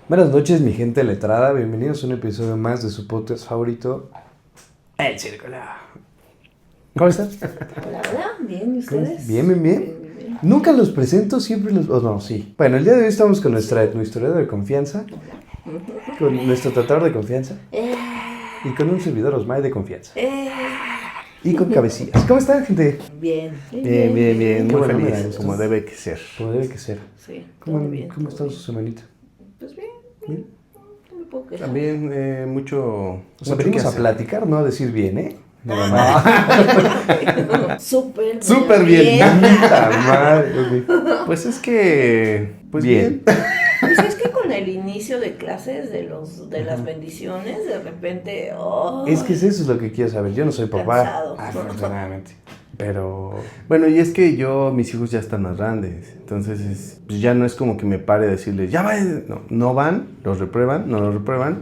Buenas noches, mi gente letrada. Bienvenidos a un episodio más de su podcast favorito, El Círculo. ¿Cómo están? Hola, hola, bien, ¿y ustedes? Bien. Nunca los presento, siempre los... Oh, no, sí. Bueno, el día de hoy estamos con nuestro historiador de confianza, con nuestro tratador de confianza y con un servidor Osmay de confianza. Y con cabecillas. ¿Cómo están, gente? Bien. Bien, Qué muy bueno, me da feliz, gusto. como debe que ser. Como debe que ser. Sí, ¿Cómo todo bien. ha estado su semanita? Pues bien. ¿Bien? No me puedo quejar. También mucho... O sea, mucho venimos que a hacer. platicar, no a decir bien, ¿eh? Súper Súper bien. Puta madre, ok. Pues es que... Pues Bien. bien. Pues es que con el inicio de clases de las bendiciones, de repente, Es que eso es lo que quiero saber. Yo no soy papá, Cansado. afortunadamente. Pero Bueno, y es que mis hijos ya están más grandes. Entonces, pues ya no es como que me pare a decirles, ya vayan. No van, los reprueban, no los reprueban.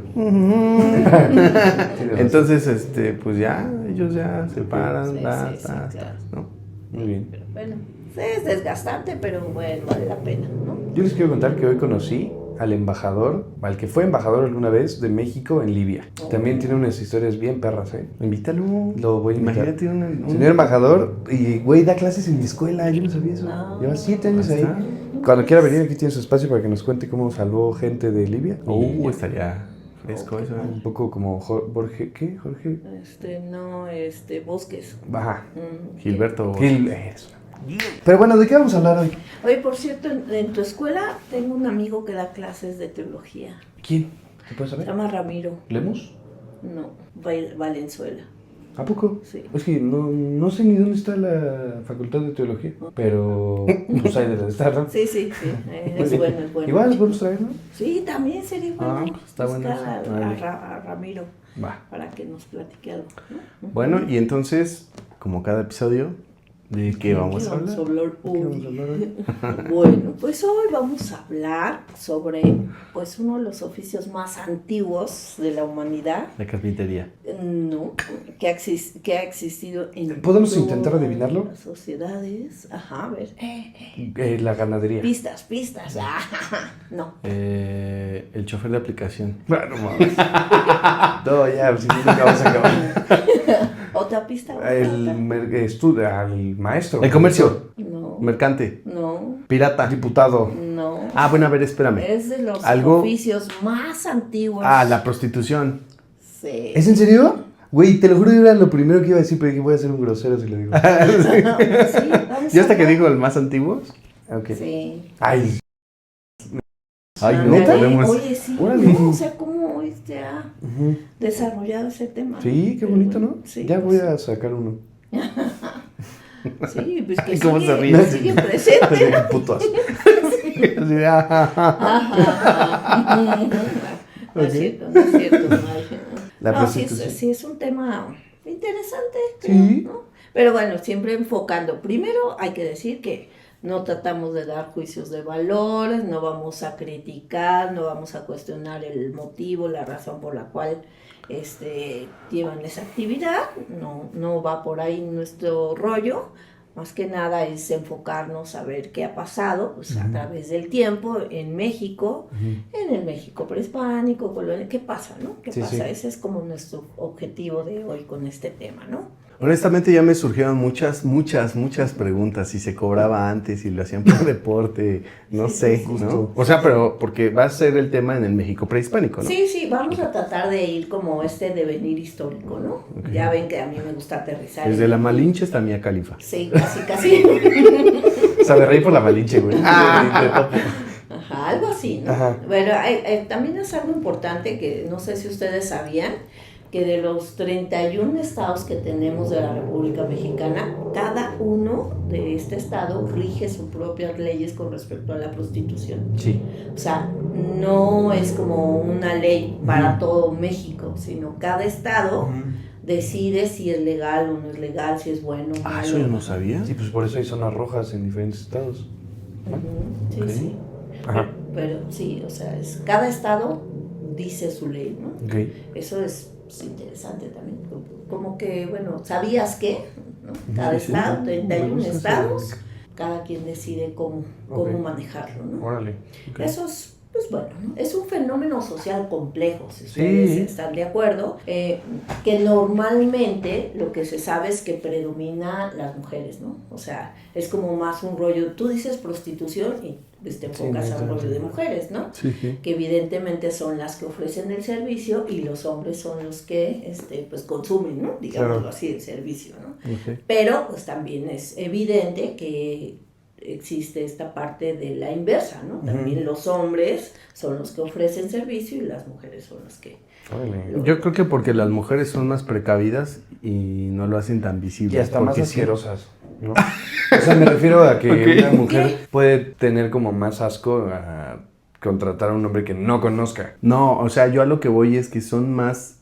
Entonces, pues ya, ellos ya se paran, Sí, ta, sí, ta, sí, ta, claro. ¿no? muy bien. Pero bueno, es desgastante, pero bueno, vale la pena, ¿no? Yo les quiero contar que hoy conocí al embajador, al que fue embajador alguna vez de México en Libia. También tiene unas historias bien perras, ¿eh? Invítalo. Lo voy a invitar. Imagínate un... Señor embajador, y güey, da clases en mi escuela, yo no sabía eso. No. Lleva 7 años Ahí ahí. está. Cuando quiera venir aquí tiene su espacio para que nos cuente cómo salvó gente de Libia. Estaría fresco eso, Un poco como Jorge, ¿qué? Jorge. Bosques. Baja. Gilberto. Gil, eso. Pero bueno, ¿de qué vamos a hablar hoy? Oye, por cierto, en tu escuela tengo un amigo que da clases de teología. ¿Quién? ¿Se puede Se saber? llama Ramiro. ¿Lemus? No, Valenzuela. ¿A poco? Sí. Es que no sé ni dónde está la facultad de teología, pero pues ahí debe de estar, ¿no? Sí, es bueno, es bueno. Igual, podemos traer, ¿no? Sí, también sería bueno pues está bueno buscar eso. a Ramiro Va. para que nos platique algo, ¿no? Bueno, y entonces, como cada episodio, ¿de qué vamos a hablar? ¿De qué vamos a hoy? hablar hoy? Bueno, pues hoy vamos a hablar sobre pues uno de los oficios más antiguos de la humanidad, La carpintería. no, que ha existido en ¿Podemos todas intentar adivinarlo? las sociedades. Ajá, a ver. La ganadería. Pistas. No. El chofer de aplicación. No mames. No, ya, si no, nunca vas a acabar. ¿Otra pista? Al maestro. El comercio. No. Mercante. No. Pirata. Diputado. No. Ah, bueno, a ver, espérame. Es de los Algo- oficios más antiguos. La prostitución. Sí. ¿Es en serio? Güey, te lo juro, era lo primero que iba a decir, pero dije, voy a ser un grosero si lo digo. Sí, vamos ¿Ya hasta a que hablar. digo el más antiguo? Ok. Sí. Ay, Ay, no Ándale. podemos. Oye, sí. Órale. ¿No? O sea, cómo ha ujú. desarrollado ese tema. Sí, qué Pero bonito, bueno, ¿no? Sí. Ya voy a sacar uno. Sí, pues que Ay, ¿cómo sigue, se ríe? sigue presente, ¿no? Putos. Así de, Ajá. No es cierto, no. La No, prostitución. sí es un tema interesante. Sí. ¿No? Pero bueno, siempre enfocando. Primero hay que decir que no tratamos de dar juicios de valores, no vamos a criticar, no vamos a cuestionar el motivo, la razón por la cual llevan esa actividad. No va por ahí nuestro rollo. Más que nada es enfocarnos a ver qué ha pasado pues, a través del tiempo en México, en el México prehispánico, colonia, ¿qué pasa, no? ¿Qué Sí, pasa? sí. Ese es como nuestro objetivo de hoy con este tema, ¿no? Honestamente ya me surgieron muchas preguntas. Si se cobraba antes, si lo hacían por deporte, no Sí, sé, sí, ¿no? justo. O sea, pero porque va a ser el tema en el México prehispánico, ¿no? Sí, vamos a tratar de ir como devenir histórico, ¿no? Ok. Ya ven que a mí me gusta aterrizar. Desde la Malinche hasta Mía Califa. Sí, casi. O sea, me reí por la malinche, güey. Ajá, algo así, ¿no? Ajá. Pero también es algo importante que no sé si ustedes sabían, que de los 31 estados que tenemos de la República Mexicana, cada uno de este estado rige sus propias leyes con respecto a la prostitución. Sí. O sea, no es como una ley para todo México, sino cada estado decide si es legal o no es legal, si es bueno o malo. Eso yo no sabía. Sí, pues por eso hay zonas rojas en diferentes estados. Ujú, sí, Ok. sí. Ajá. Pero sí, o sea, cada estado dice su ley, ¿no? Ok. Eso es interesante también. Como que, bueno, ¿sabías qué? ¿No? Cada Sí, sí. estado, Me 31 gusta estados, esa- cada quien decide cómo Ok. manejarlo, ¿no? Órale. Ok. Eso es, pues pues bueno, ¿no? Es un fenómeno social complejo, si ustedes están de acuerdo, que normalmente lo que se sabe es que predomina las mujeres, ¿no? O sea, es como más un rollo, tú dices prostitución y pues te enfocas a un rollo de mujeres, ¿no? Sí. Que evidentemente son las que ofrecen el servicio y los hombres son los que pues consumen, ¿no? Digámoslo así, el servicio, ¿no? Okay. Pero pues también es evidente que existe esta parte de la inversa, ¿no? También los hombres son los que ofrecen servicio y las mujeres son las que... Yo creo que porque las mujeres son más precavidas y no lo hacen tan visible. Y hasta más asquerosas, ¿no? O sea, me refiero a que una mujer puede tener como más asco a contratar a un hombre que no conozca. No, o sea, yo a lo que voy es que son más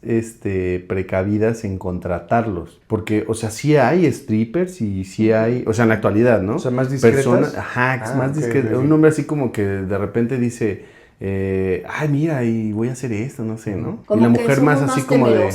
precavidas en contratarlos. Porque, o sea, sí hay strippers y sí hay, o sea, en la actualidad, ¿no? O sea, más discretas. Más discretas. Un hombre así como que de repente dice, ay, mira, y voy a hacer esto, no sé, ¿no? Como y la que mujer somos más así como de...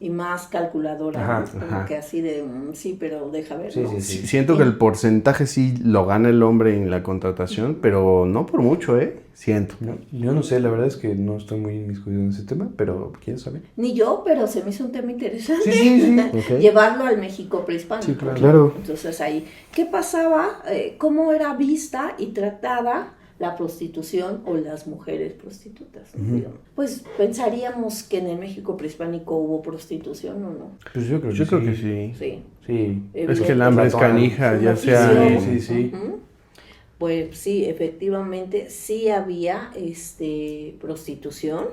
y más calculadora, Ajá, ¿no? Como que así de, sí, pero deja ver, Sí, ¿no? sí, sí. Siento que el porcentaje sí lo gana el hombre en la contratación, pero no por mucho, siento. No, yo no sé, la verdad es que no estoy muy inmiscuido en ese tema, pero ¿quién sabe? Ni yo, pero se me hizo un tema interesante. Sí. Okay. Llevarlo al México prehispánico. Sí, claro. Entonces ahí, ¿qué pasaba? ¿Cómo era vista y tratada la prostitución o las mujeres prostitutas? Digamos? Pues pensaríamos que en el México prehispánico hubo prostitución, ¿o no? Pues yo creo que sí. Sí. Sí. Es que el hambre es canija, Un ya oficio. sea... Sí. Pues sí, efectivamente, sí había prostitución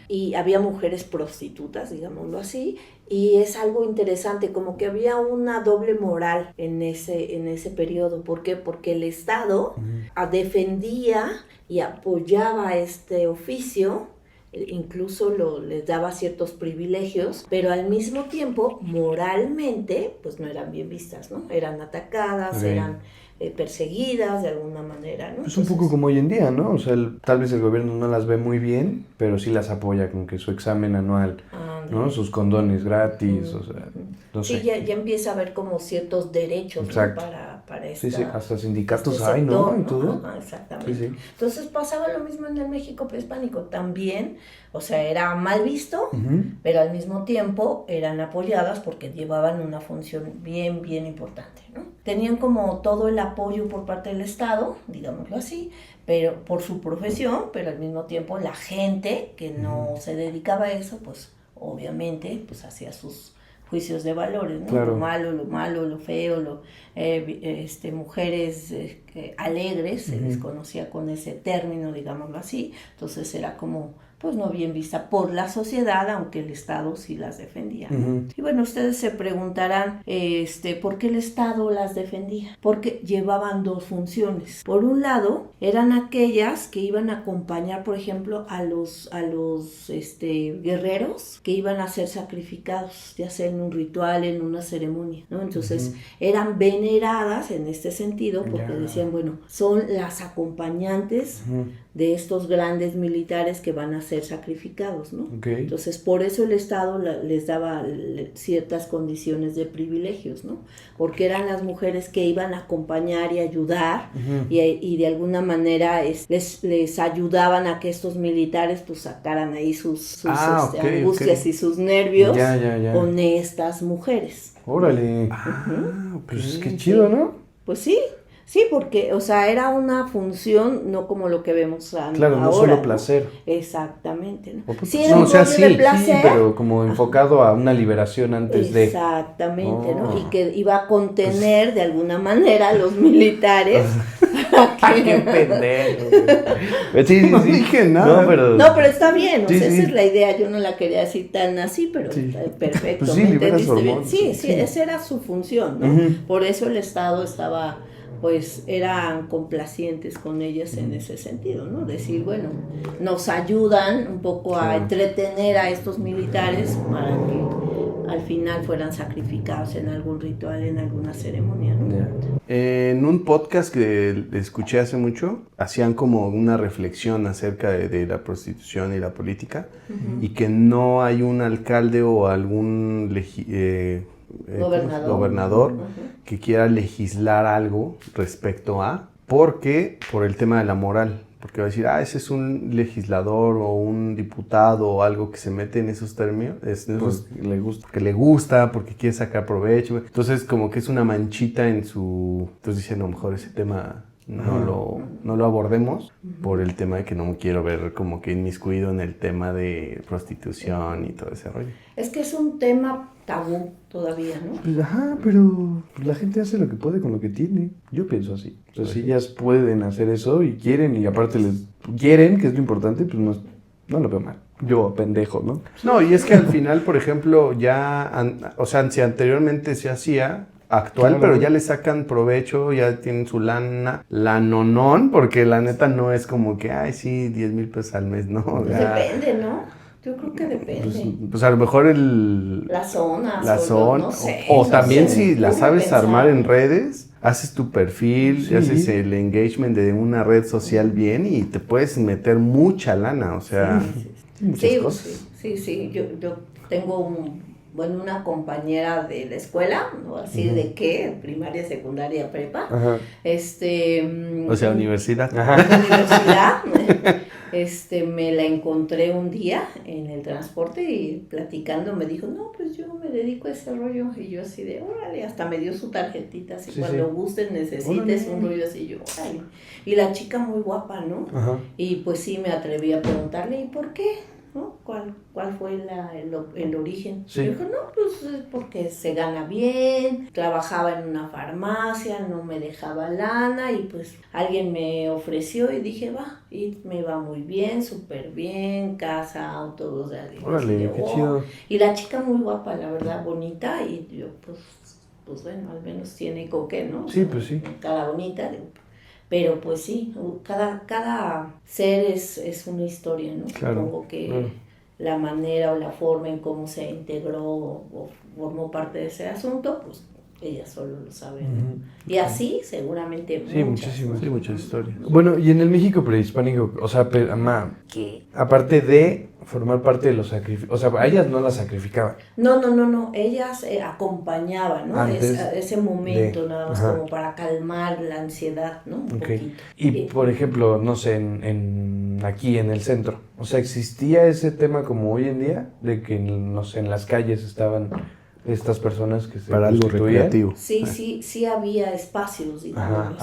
y había mujeres prostitutas, digámoslo así, y es algo interesante, como que había una doble moral en ese periodo. ¿Por qué? Porque el Estado defendía y apoyaba este oficio, incluso les daba ciertos privilegios, pero al mismo tiempo, moralmente, pues no eran bien vistas, ¿no? Eran atacadas, eran perseguidas de alguna manera, ¿no? Pues un poco como hoy en día, ¿no? O sea, tal vez el gobierno no las ve muy bien, pero sí las apoya con que su examen anual, ¿no? Sus condones gratis, o sea, no sé. Sí, ya empieza a haber como ciertos derechos, ¿no? para esta... Sí, hasta sindicatos este hay, sector, ¿no? Y todo. Ajá, exactamente. Sí. Entonces pasaba lo mismo en el México prehispánico también, o sea, era mal visto, pero al mismo tiempo eran apoyadas porque llevaban una función bien, bien importante, ¿no? Tenían como todo el apoyo por parte del Estado, digámoslo así, pero por su profesión, pero al mismo tiempo la gente que no se dedicaba a eso, pues obviamente, pues hacía sus juicios de valores, ¿no? Claro. Lo malo, lo feo, mujeres alegres, se les conocía con ese término, digámoslo así. Entonces era como, pues no bien vista por la sociedad, aunque el Estado sí las defendía, ¿no? Y bueno, ustedes se preguntarán, ¿por qué el Estado las defendía? Porque llevaban dos funciones. Por un lado, eran aquellas que iban a acompañar, por ejemplo, a los guerreros que iban a ser sacrificados, ya sea en un ritual, en una ceremonia, ¿no? Entonces, eran veneradas en este sentido, porque decían, bueno, son las acompañantes de estos grandes militares que van a ser sacrificados, ¿no? Okay. Entonces, por eso el Estado les daba ciertas condiciones de privilegios, ¿no? Porque eran las mujeres que iban a acompañar y ayudar, y de alguna manera les ayudaban a que estos militares pues sacaran ahí sus angustias y sus nervios con estas mujeres. Órale. Pues qué chido, ¿no? Pues sí, porque, o sea, era una función, no como lo que vemos ahora. Claro, no solo placer. Exactamente, ¿no? Sí, era un rollo de placer. Sí, pero como enfocado a una liberación antes de... Exactamente, ¿no? Y que iba a contener de alguna manera a los militares. ¡Qué pendejo! Sí. No dije nada. No, pero está bien, o sea, Sí. esa es la idea. Yo no la quería decir tan así, pero perfecto. Pues sí, ¿me liberas entendiste bien? hormonas. Sí, esa era su función, ¿no? Por eso el Estado eran complacientes con ellas en ese sentido, ¿no? Decir, bueno, nos ayudan un poco a entretener a estos militares para que al final fueran sacrificados en algún ritual, en alguna ceremonia, ¿no? En un podcast que escuché hace mucho, hacían como una reflexión acerca de la prostitución y la política, y que no hay un alcalde o algún gobernador que quiera legislar algo respecto a, por el tema de la moral, porque va a decir, ese es un legislador o un diputado o algo que se mete en esos términos, porque le gusta, porque quiere sacar provecho. Entonces como que es una manchita en su... Entonces dicen, a lo mejor ese tema no lo abordemos por el tema de que no me quiero ver como que inmiscuido en el tema de prostitución y todo ese rollo. Es que es un tema tabú todavía, ¿no? Pues pero la gente hace lo que puede con lo que tiene. Yo pienso así. O sea, si ellas pueden hacer eso y quieren, y aparte les quieren, que es lo importante, pues no lo veo mal. Yo, pendejo, ¿no? No, y es que al final, por ejemplo, si anteriormente se hacía actual, claro, pero ya le sacan provecho, ya tienen su lanonón, porque la neta no es como que, sí, 10,000 pesos al mes, no. Pues depende, ¿no? Yo creo que depende. Pues a lo mejor la zona, no sé. O también si la sabes armar en redes, haces tu perfil, haces el engagement de una red social bien y te puedes meter mucha lana, o sea, muchas cosas. Sí. Yo tengo una compañera de la escuela, ¿no? Así de qué, primaria, secundaria, prepa. Ajá. O sea, universidad. Universidad. Me la encontré un día en el transporte y platicando me dijo, no, pues yo me dedico a ese rollo. Y yo así de, órale, hasta me dio su tarjetita, así cuando gustes, necesites un rollo así, yo, órale. Y la chica muy guapa, ¿no? Ajá. Y pues sí me atreví a preguntarle, ¿y por qué? ¿No? ¿Cuál fue el origen? Sí. Y dijo, no, pues porque se gana bien, trabajaba en una farmacia, no me dejaba lana y pues alguien me ofreció y dije, va, y me va muy bien, súper bien, casa, auto, o sea, órale, qué chido. Y la chica muy guapa, la verdad, bonita, y yo pues bueno, al menos tiene con qué, ¿no? Sí, pues sí. Cara bonita, pero pues sí, cada ser es una historia, ¿no? Claro, supongo que la manera o la forma en cómo se integró o formó parte de ese asunto, pues ella solo lo sabe, ¿no? Y así seguramente muchas historias. Bueno, y en el México prehispánico, o sea, ¿qué? Aparte de formar parte de los sacrificios, o sea, a ellas no las sacrificaban. No, ellas acompañaban, ¿no? Ese momento nada más como para calmar la ansiedad, ¿no? Un poquito. Y por ejemplo, no sé, aquí en el centro, o sea, ¿existía ese tema como hoy en día? De que, no sé, en las calles estaban estas personas que se para algo recreativo. Sí había espacios, digamos.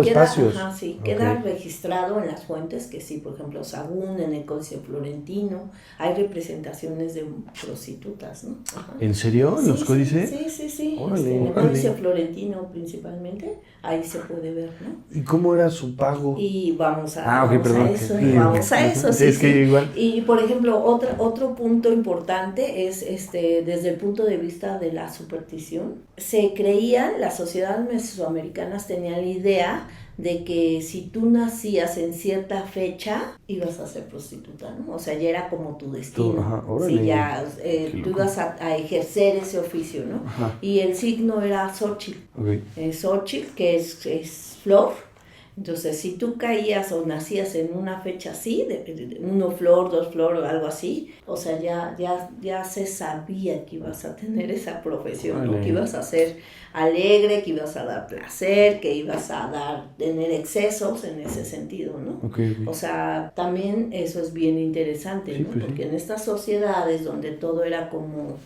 Espacios. Queda registrado en las fuentes que sí, por ejemplo, Sahagún, en el Códice Florentino, hay representaciones de prostitutas, ¿no? Ajá. ¿En serio? ¿En los códices? Sí. En el Códice Florentino principalmente, ahí se puede ver, ¿no? ¿Y cómo era su pago? Y vamos a eso. Sí, es que igual. Y por ejemplo, otro punto importante es desde el punto de vista de la superstición. Se creían, las sociedades mesoamericanas tenían la idea de que si tú nacías en cierta fecha, ibas a ser prostituta, ¿no? O sea, ya era como tu destino. Sí, ya tú ibas a ejercer ese oficio, ¿no? Ajá. Y el signo era Xochitl. Xochitl, que es flor. Entonces, si tú caías o nacías en una fecha así, de 1 flor, 2 flor o algo así, o sea, ya se sabía que ibas a tener esa profesión, ¿no? Que ibas a ser alegre, que ibas a dar placer, que ibas a tener excesos en ese sentido, ¿no? O sea, también eso es bien interesante, ¿no? Porque en estas sociedades donde todo era como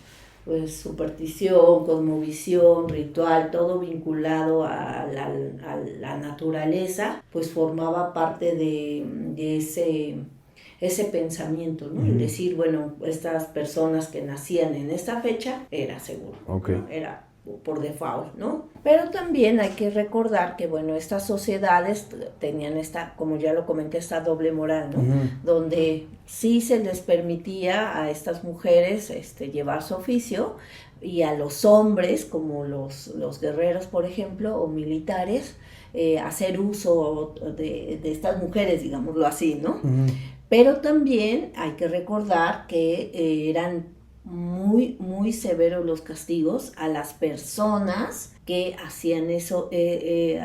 pues superstición, cosmovisión, ritual, todo vinculado a la naturaleza, pues formaba parte de ese pensamiento, ¿no? El decir, bueno, estas personas que nacían en esta fecha, era seguro, ¿no? Era por default, ¿no? Pero también hay que recordar que, bueno, estas sociedades tenían como ya lo comenté, esta doble moral, ¿no? Donde sí se les permitía a estas mujeres llevar su oficio y a los hombres, como los guerreros, por ejemplo, o militares, hacer uso de estas mujeres, digámoslo así, ¿no? Pero también hay que recordar que eran muy, muy severos los castigos a las personas que hacían eso,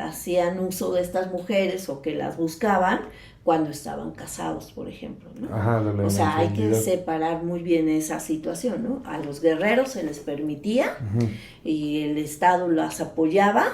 hacían uso de estas mujeres o que las buscaban cuando estaban casados, por ejemplo, ¿no? O sea, hay que separar muy bien esa situación, ¿no? A los guerreros se les permitía y el Estado las apoyaba,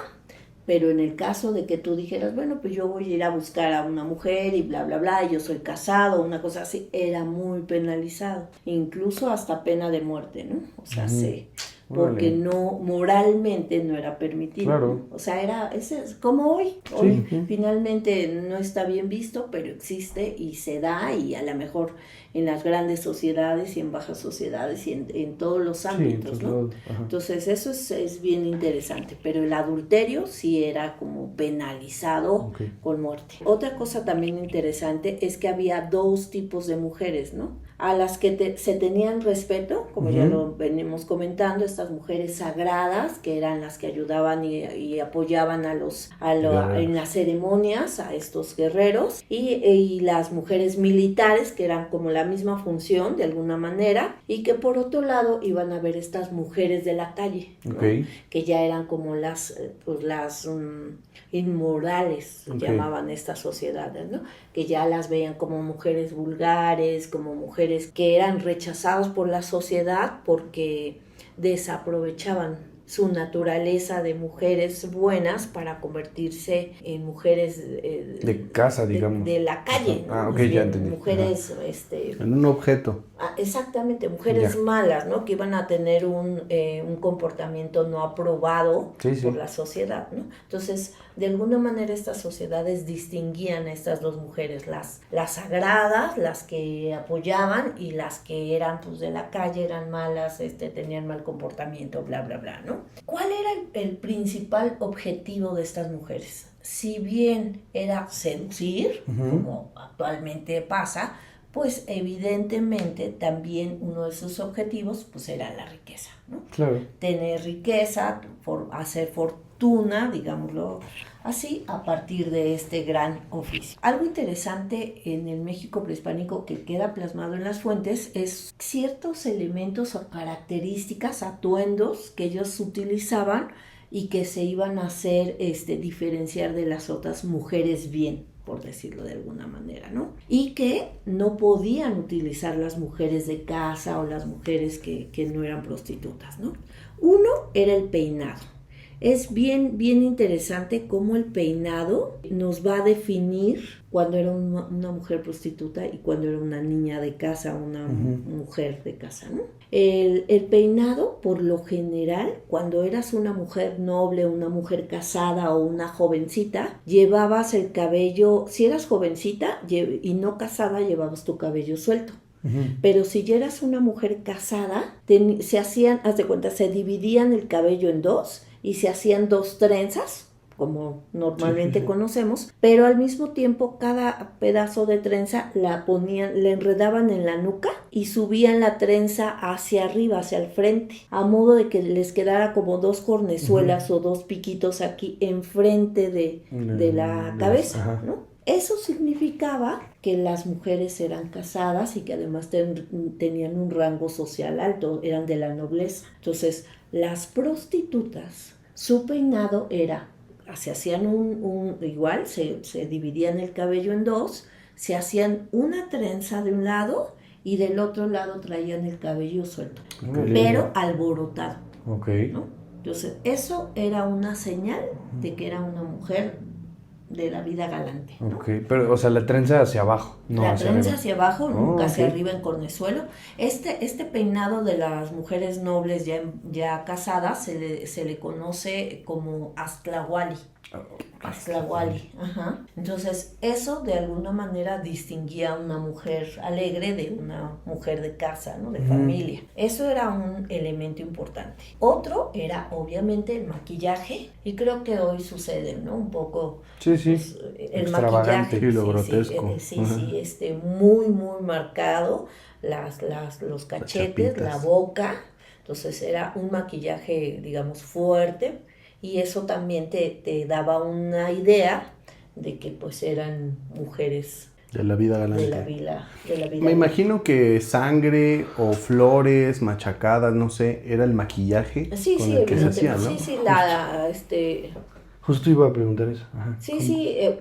Pero en el caso de que tú dijeras, bueno, pues yo voy a ir a buscar a una mujer y bla, bla, bla, yo soy casado, una cosa así, era muy penalizado. Incluso hasta pena de muerte, ¿no? O sea, sí. Porque no, moralmente no era permitido. Claro. O sea, es como hoy. Hoy finalmente no está bien visto, pero existe y se da, y a lo mejor en las grandes sociedades y en bajas sociedades y en todos los ámbitos, ¿no? Entonces eso es bien interesante, pero el adulterio sí era como penalizado con muerte. Otra cosa también interesante es que había 2 tipos de mujeres, ¿no? A las que se tenían respeto, como ya lo venimos comentando, estas mujeres sagradas, que eran las que ayudaban y apoyaban en las ceremonias a estos guerreros, y las mujeres militares, que eran como la misma función de alguna manera, y que por otro lado iban a ver estas mujeres de la calle, ¿no? Que ya eran como las inmorales, llamaban estas sociedades, ¿no? Que ya las veían como mujeres vulgares, como mujeres que eran rechazadas por la sociedad porque desaprovechaban su naturaleza de mujeres buenas para convertirse en mujeres de casa, digamos. De la calle, ¿no? Ya entendí. Mujeres, en un objeto. Exactamente, mujeres malas, ¿no? Que iban a tener un comportamiento no aprobado por la sociedad, ¿no? Entonces, de alguna manera estas sociedades distinguían a estas 2 mujeres, las sagradas, las que apoyaban, y las que eran pues de la calle, eran malas, tenían mal comportamiento, bla, bla, bla, ¿no? ¿Cuál era el principal objetivo de estas mujeres? Si bien era seducir, como actualmente pasa, pues evidentemente también uno de sus objetivos pues era la riqueza, ¿no? Claro. Tener riqueza, hacer fortuna, digámoslo así, a partir de este gran oficio. Algo interesante en el México prehispánico que queda plasmado en las fuentes es ciertos elementos o características, atuendos que ellos utilizaban y que se iban a hacer diferenciar de las otras mujeres bien, por decirlo de alguna manera, ¿no? Y que no podían utilizar las mujeres de casa o las mujeres que no eran prostitutas, ¿no? Uno era el peinado. Es bien interesante cómo el peinado nos va a definir cuando era una mujer prostituta y cuando era una niña de casa, una mujer de casa, ¿no? El peinado, por lo general, cuando eras una mujer noble, una mujer casada o una jovencita, llevabas el cabello, si eras jovencita y no casada, llevabas tu cabello suelto. Pero si ya eras una mujer casada, se hacían, haz de cuenta, se dividían el cabello en 2 y se hacían 2 trenzas, como normalmente conocemos, pero al mismo tiempo cada pedazo de trenza la enredaban en la nuca y subían la trenza hacia arriba, hacia el frente, a modo de que les quedara como 2 cornezuelas o 2 piquitos aquí enfrente de la cabeza, ¿no? Eso significaba que las mujeres eran casadas y que además tenían un rango social alto, eran de la nobleza. Entonces, las prostitutas, su peinado era, se hacían igual, se dividían el cabello en 2, se hacían una trenza de un lado y del otro lado traían el cabello suelto, pero alborotado, ¿no? Entonces, eso era una señal de que era una mujer de la vida galante, ¿no? Pero, o sea, la trenza hacia abajo, no la hacia trenza arriba. hacia abajo, nunca hacia arriba en cornezuelo. Este peinado de las mujeres nobles ya casadas se le conoce como astlahuali. Astlahuali, Entonces, eso de alguna manera distinguía a una mujer alegre de una mujer de casa, ¿no? De familia. Eso era un elemento importante. Otro era, obviamente, el maquillaje, y creo que hoy sucede, ¿no? Un poco pues, el maquillaje. Y lo grotesco. Muy, muy marcado, los cachetes, la boca. Entonces, era un maquillaje, digamos, fuerte. Y eso también te daba una idea de que pues eran mujeres de la vida galante. De la vida Me imagino que sangre o flores machacadas, no sé, era el maquillaje con el que se hacía, ¿no? Justo iba a preguntar eso.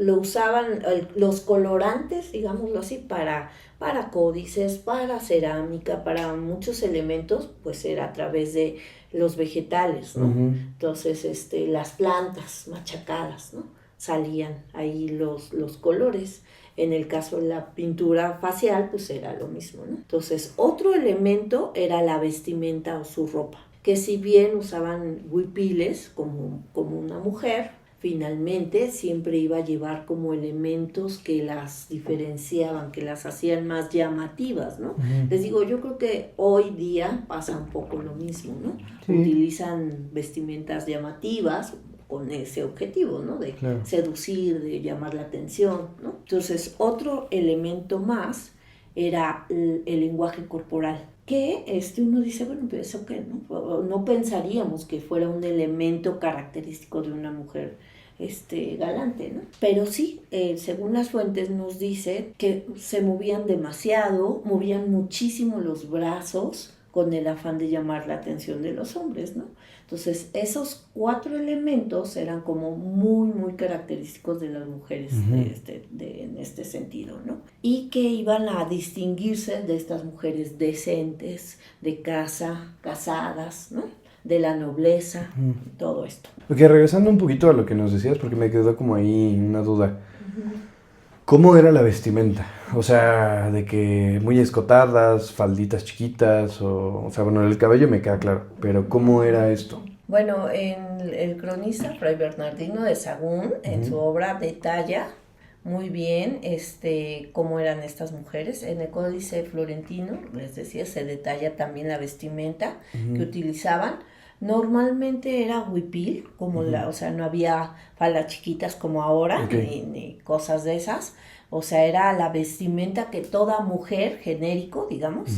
Lo usaban los colorantes, digámoslo así, para para códices, para cerámica, para muchos elementos, pues era a través de los vegetales, ¿no? Ujú. Entonces, las plantas machacadas, ¿no? Salían ahí los colores. En el caso de la pintura facial, pues era lo mismo, ¿no? Entonces, otro elemento era la vestimenta o su ropa, que si bien usaban huipiles como una mujer, finalmente siempre iba a llevar como elementos que las diferenciaban, que las hacían más llamativas, ¿no? Ujú. Les digo, yo creo que hoy día pasa un poco lo mismo, ¿no? Sí. Utilizan vestimentas llamativas con ese objetivo, ¿no? De Claro. seducir, de llamar la atención, ¿no? Entonces, otro elemento más era el lenguaje corporal, que uno dice, bueno, pues eso qué, ¿no? No pensaríamos que fuera un elemento característico de una mujer galante, ¿no? Pero sí, según las fuentes nos dice que se movían demasiado, movían muchísimo los brazos con el afán de llamar la atención de los hombres, ¿no? Entonces, esos 4 elementos eran como muy, muy característicos de las mujeres en este sentido, ¿no? Y que iban a distinguirse de estas mujeres decentes, de casa, casadas, ¿no? De la nobleza, todo esto. Ok, regresando un poquito a lo que nos decías, porque me quedó como ahí una duda. ¿Cómo era la vestimenta? O sea, de que muy escotadas, falditas chiquitas, o sea, bueno, el cabello me queda claro, pero ¿cómo era esto? Bueno, el cronista Fray Bernardino de Sahagún, en su obra detalla muy bien cómo eran estas mujeres. En el Códice Florentino, les decía, se detalla también la vestimenta que utilizaban. Normalmente era huipil, o sea, no había faldas chiquitas como ahora, ni cosas de esas. O sea, era la vestimenta que toda mujer, genérico, digamos,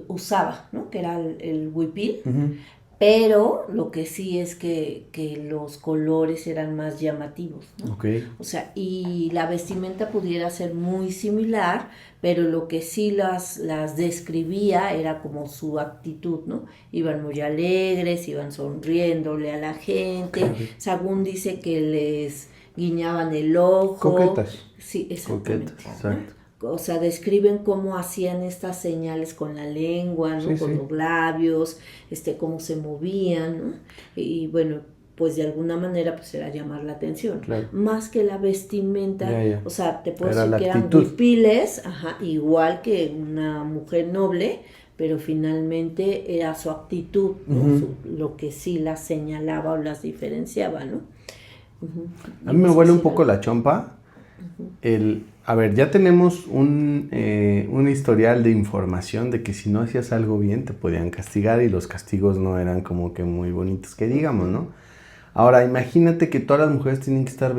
usaba, ¿no? Que era el huipil. Pero lo que sí es que los colores eran más llamativos, ¿no? Okay. O sea, y la vestimenta pudiera ser muy similar, pero lo que sí las describía era como su actitud, ¿no? Iban muy alegres, iban sonriéndole a la gente. Okay. Sahagún dice que les guiñaban el ojo. Coquetas. Sí, exactamente. Coquetas, exacto. O sea, describen cómo hacían estas señales con la lengua, ¿no? Sí, Con sí. los labios, cómo se movían, ¿no? Y bueno, pues de alguna manera pues era llamar la atención. Claro. Más que la vestimenta, Ya. o sea, te puedo Era decir la que eran actitud. huipiles, igual que una mujer noble, pero finalmente era su actitud, ¿no? Lo que sí las señalaba o las diferenciaba, ¿no? A mí me huele un poco la chompa. A ver, ya tenemos un historial de información de que si no hacías algo bien te podían castigar y los castigos no eran como que muy bonitos que digamos, ¿no? Ahora, imagínate que todas las mujeres tienen que estar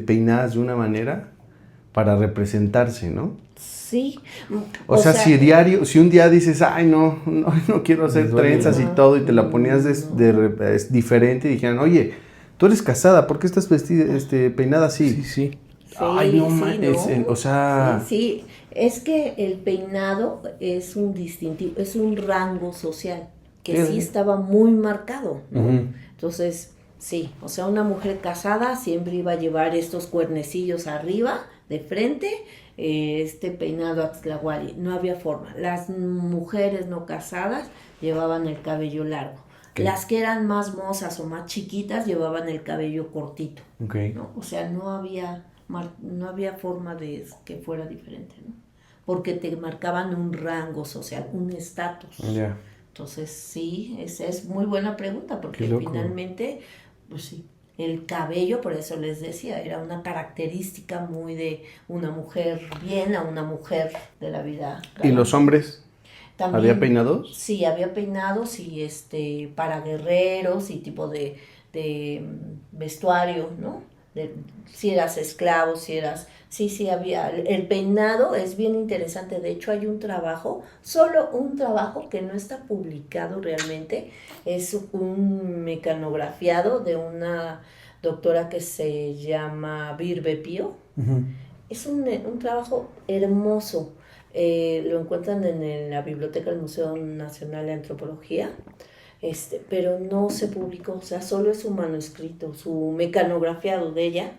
peinadas de una manera para representarse, ¿no? Sí. O sea, si un día dices, ay, no quiero hacer trenzas y todo, y te la ponías es diferente, y dijeran, oye, tú eres casada, ¿por qué estás vestida, peinada así? Sí. Ay, no mames, ¿no? o sea... Sí, es que el peinado es un distintivo, es un rango social que sí estaba muy marcado, ¿no? Entonces, sí, o sea, una mujer casada siempre iba a llevar estos cuernecillos arriba, de frente, peinado axtlahuari, no había forma. Las mujeres no casadas llevaban el cabello largo. Las que eran más mozas o más chiquitas llevaban el cabello cortito, ¿no? O sea, no había forma de que fuera diferente, ¿no? Porque te marcaban un rango social, un estatus. Yeah. Entonces, sí, esa es muy buena pregunta, porque finalmente, pues sí, el cabello, por eso les decía, era una característica muy de una mujer bien a una mujer de la vida galante. ¿Y los hombres? También, ¿Había peinados? Sí, había peinados y para guerreros y tipo de vestuario, ¿no? Si eras esclavo, sí había. El peinado es bien interesante, de hecho hay solo un trabajo que no está publicado realmente, es un mecanografiado de una doctora que se llama Virbe Pío. Es un trabajo hermoso. Lo encuentran en la biblioteca del Museo Nacional de Antropología. pero no se publicó, o sea, solo es su manuscrito, su mecanografiado de ella,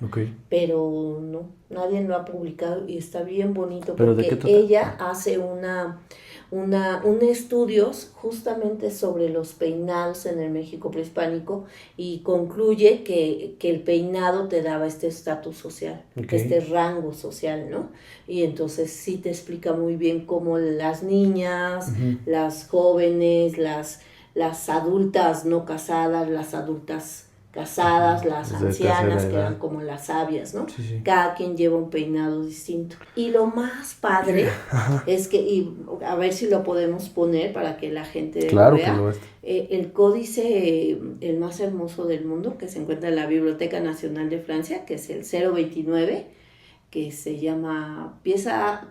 pero no, nadie lo ha publicado y está bien bonito ¿Pero de porque qué trata? ella hace un estudios justamente sobre los peinados en el México prehispánico y concluye que el peinado te daba este estatus social, este rango social, ¿no? Y entonces sí te explica muy bien cómo las niñas, las jóvenes, las adultas no casadas, las adultas casadas, las ancianas, que eran como las sabias, ¿no? Sí. Cada quien lleva un peinado distinto. Y lo más padre es que, y a ver si lo podemos poner para que la gente lo vea, que lo es. el códice, el más hermoso del mundo, que se encuentra en la Biblioteca Nacional de Francia, que es el 029, que se llama pieza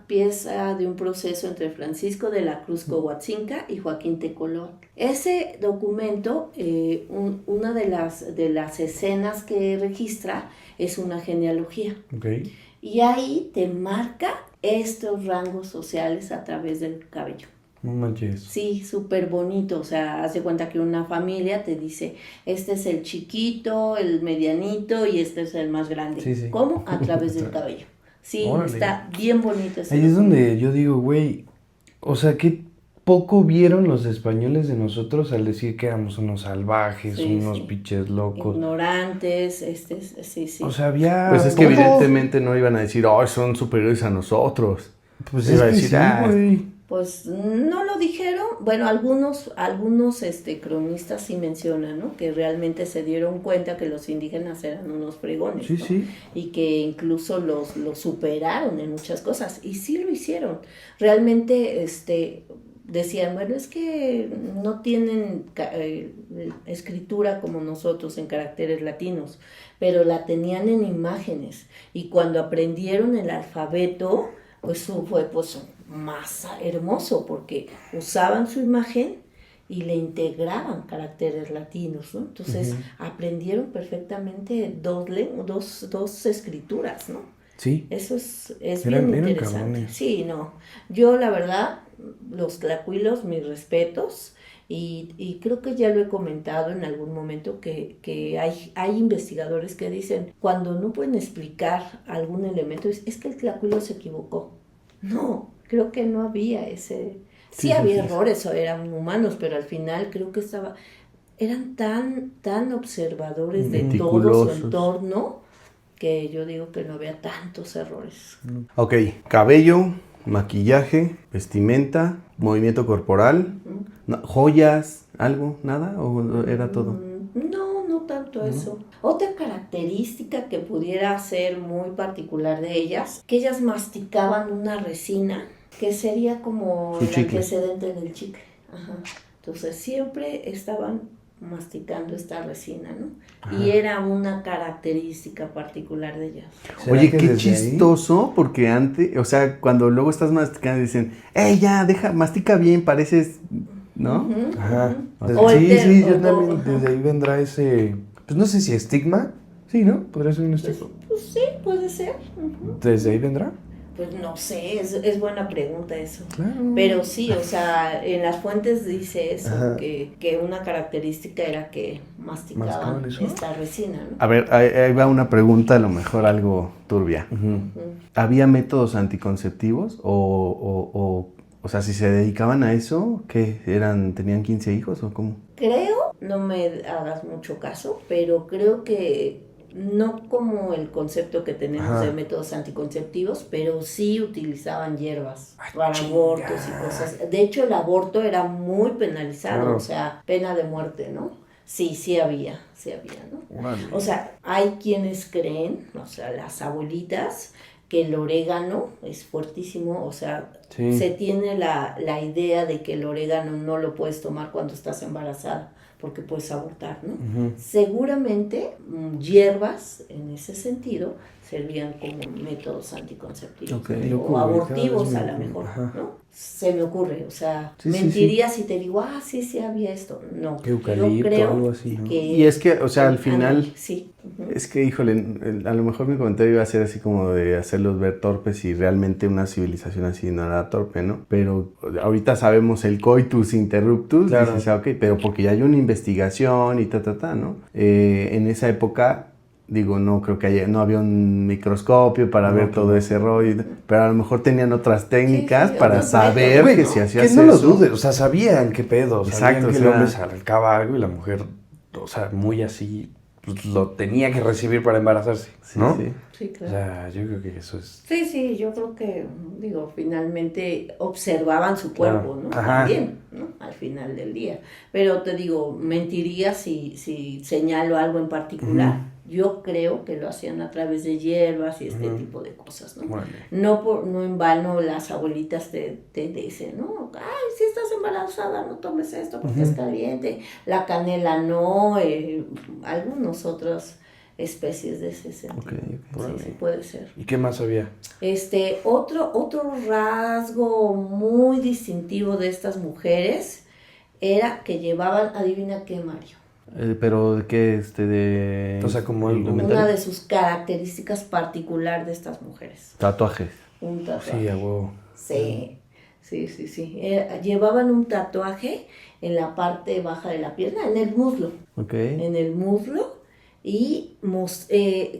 de un proceso entre Francisco de la Cruz Coatzinca y Joaquín Tecoloa. Ese documento, una de las escenas que registra es una genealogía. Y ahí te marca estos rangos sociales a través del cabello. No manches. Sí, súper bonito, o sea, haz de cuenta que una familia te dice, este es el chiquito, el medianito y este es el más grande. Sí. ¿Cómo? A través del cabello. Sí, órale. Está bien bonito ese ahí es donde yo digo, güey, o sea, qué poco vieron los españoles de nosotros al decir que éramos unos salvajes, unos pinches locos. Ignorantes, sí. O sea, había... Pues es que evidentemente no iban a decir, son superiores a nosotros. Pues iba a decir, güey. Pues no lo dijeron, bueno, algunos cronistas sí mencionan, ¿no? Que realmente se dieron cuenta que los indígenas eran unos fregones, ¿no? Sí. Y que incluso los superaron en muchas cosas, y sí lo hicieron. Realmente, decían, bueno, es que no tienen escritura como nosotros en caracteres latinos, pero la tenían en imágenes, y cuando aprendieron el alfabeto, pues fue más hermoso, porque usaban su imagen y le integraban caracteres latinos, ¿no? Entonces aprendieron perfectamente dos escrituras, ¿no? Sí. Eso es bien interesante. Cabrones. Sí, no. Yo, la verdad, los tlacuilos, mis respetos, y creo que ya lo he comentado en algún momento que hay investigadores que dicen, cuando no pueden explicar algún elemento, es que el tlacuilo se equivocó. No, creo que no había ese... Sí, había errores, o eran humanos, pero al final creo que eran tan observadores de todo su entorno, que yo digo que no había tantos errores. Ok, cabello, maquillaje, vestimenta, movimiento corporal, joyas, algo, nada, o era todo. No tanto eso. Otra característica que pudiera ser muy particular de ellas, que ellas masticaban una resina que sería como el antecedente del chicle. Entonces siempre estaban masticando esta resina, ¿no? Y era una característica particular de ellas. Oye, qué chistoso, porque antes, o sea, cuando luego estás masticando dicen, ya, mastica bien, pareces, ¿no? Sí, yo también, desde ahí vendrá ese, pues no sé si estigma, sí, ¿no? Podría ser un estigma. Pues sí, puede ser. ¿Desde ahí vendrá? Pues no sé, es buena pregunta eso. Claro. Pero sí, o sea, en las fuentes dice eso, que una característica era que masticaban esta resina, ¿no? A ver, ahí va una pregunta, a lo mejor algo turbia. ¿Había métodos anticonceptivos? O sea, si se dedicaban a eso, ¿qué? ¿Tenían 15 hijos o cómo? Creo, no me hagas mucho caso, pero creo que no como el concepto que tenemos de métodos anticonceptivos, pero sí utilizaban hierbas para abortos y cosas. De hecho, el aborto era muy penalizado, o sea, pena de muerte, ¿no? Sí había, ¿no? Vale. O sea, hay quienes creen, o sea, las abuelitas, que el orégano es fuertísimo, o sea, se tiene la idea de que el orégano no lo puedes tomar cuando estás embarazada, porque puedes abortar, ¿no? Seguramente hierbas, en ese sentido, servían como métodos anticonceptivos, Ok. o abortivos a lo mejor, Ajá. ¿no? Se me ocurre, o sea, Sí, sí, mentiría si te digo, sí había esto. No, yo Eucalipto, creo algo así, ¿no? que... Y es que, o sea, al final, Sí. Ujú. es que, híjole, a lo mejor mi comentario iba a ser así como de hacerlos ver torpes y realmente una civilización así no era torpe, ¿no? Pero ahorita sabemos el coitus interruptus, Claro. dices, ok, pero porque ya hay una investigación y ¿no? En esa época, digo, no creo que no había un microscopio para ver todo ese rollo, pero a lo mejor tenían otras técnicas Sí, para otros saber métodos, que ¿no? si hacías Que no lo eso... dudes, o sea, sabían qué pedo, sabían Exacto, que o el sea- hombre se arrancaba algo y la mujer, o sea, muy así, pues, lo tenía que recibir para embarazarse, Sí, ¿no? sí. Sí, O claro. sea, yo creo que eso es... Sí, yo creo que, digo, finalmente observaban su cuerpo, Claro. ¿no? Ajá. También, ¿no? Al final del día. Pero te digo, mentiría si señalo algo en particular. Yo creo que lo hacían a través de hierbas y este tipo de cosas, ¿no? Órale. No en vano las abuelitas te dicen, ¿no? Ay, si estás embarazada, no tomes esto porque es caliente. La canela no, algunas otras especies de ese sentido. Ok, órale. Sí, puede ser. ¿Y qué más había? Otro rasgo muy distintivo de estas mujeres era que llevaban, adivina qué, Mario. Pero de qué, de... O sea, como el algo- indumentaria? Una de sus características particular de estas mujeres. Tatuajes. Un tatuaje. Sí, a huevo. Sí. Llevaban un tatuaje en la parte baja de la pierna, en el muslo. Ok. En el muslo. Y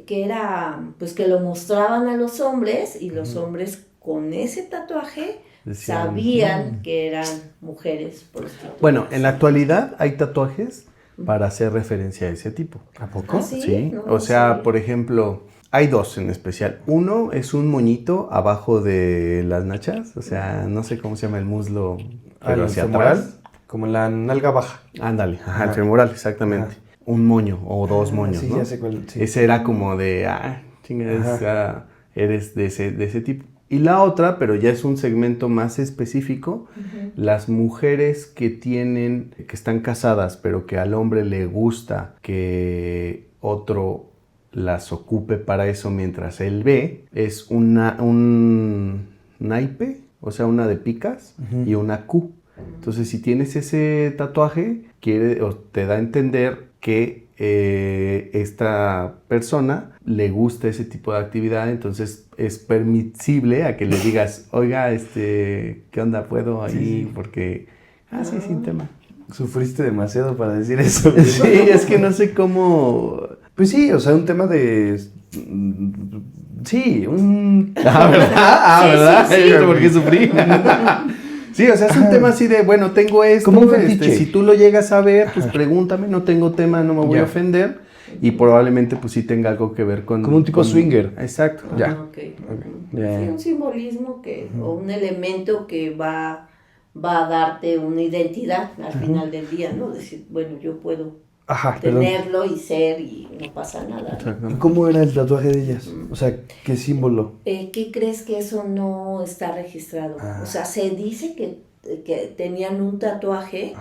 que era, pues que lo mostraban a los hombres y los hombres con ese tatuaje Decían, sabían que eran mujeres prostitutas. Bueno, en la actualidad hay tatuajes para hacer referencia a ese tipo. ¿A poco? ¿Ah, sí? No, O sea, sí. por ejemplo, hay dos en especial. Uno es un moñito abajo de las nachas, o sea, no sé cómo se llama el muslo, pero ¿El hacia femoral? atrás. Como la nalga baja. Ándale, ajá, el Ajá. femoral, exactamente. Ajá. Un moño o dos moños, Sí, ¿no? ya sé cuál. Sí. Ese era como de, chinga, eres de ese tipo. Y la otra, pero ya es un segmento más específico, las mujeres que están casadas, pero que al hombre le gusta que otro las ocupe para eso mientras él ve, es un naipe, o sea, una de picas y una Q. Entonces, si tienes ese tatuaje, te da a entender que esta persona le gusta ese tipo de actividad, entonces es permisible a que le digas, oiga, ¿qué onda? ¿Puedo ahí? Sí. Porque, sí, sin tema. Sufriste demasiado para decir eso. Sí, es que no sé cómo... Pues sí, o sea, un tema de... Sí, un... ¿Verdad? Sí, ¿Verdad? sí, sí. ¿Por qué sufrí? Sí, o sea, es un tema así de, bueno, tengo esto, Como un fetiche. si tú lo llegas a ver, pues pregúntame, no tengo tema, no me voy a Ya. ofender, y probablemente pues sí tenga algo que ver con... Como un tipo swinger. Exacto. Ya. Ah, ok. Ya. Sí, un simbolismo o un elemento que va a darte una identidad al final del día, ¿no? Decir, bueno, yo puedo Ajá, perdón. tenerlo y ser y no pasa nada, ¿no? Exacto. ¿Y cómo era el tatuaje de ellas? O sea, ¿qué símbolo? ¿Qué crees que eso no está registrado? Ah. O sea, se dice que tenían un tatuaje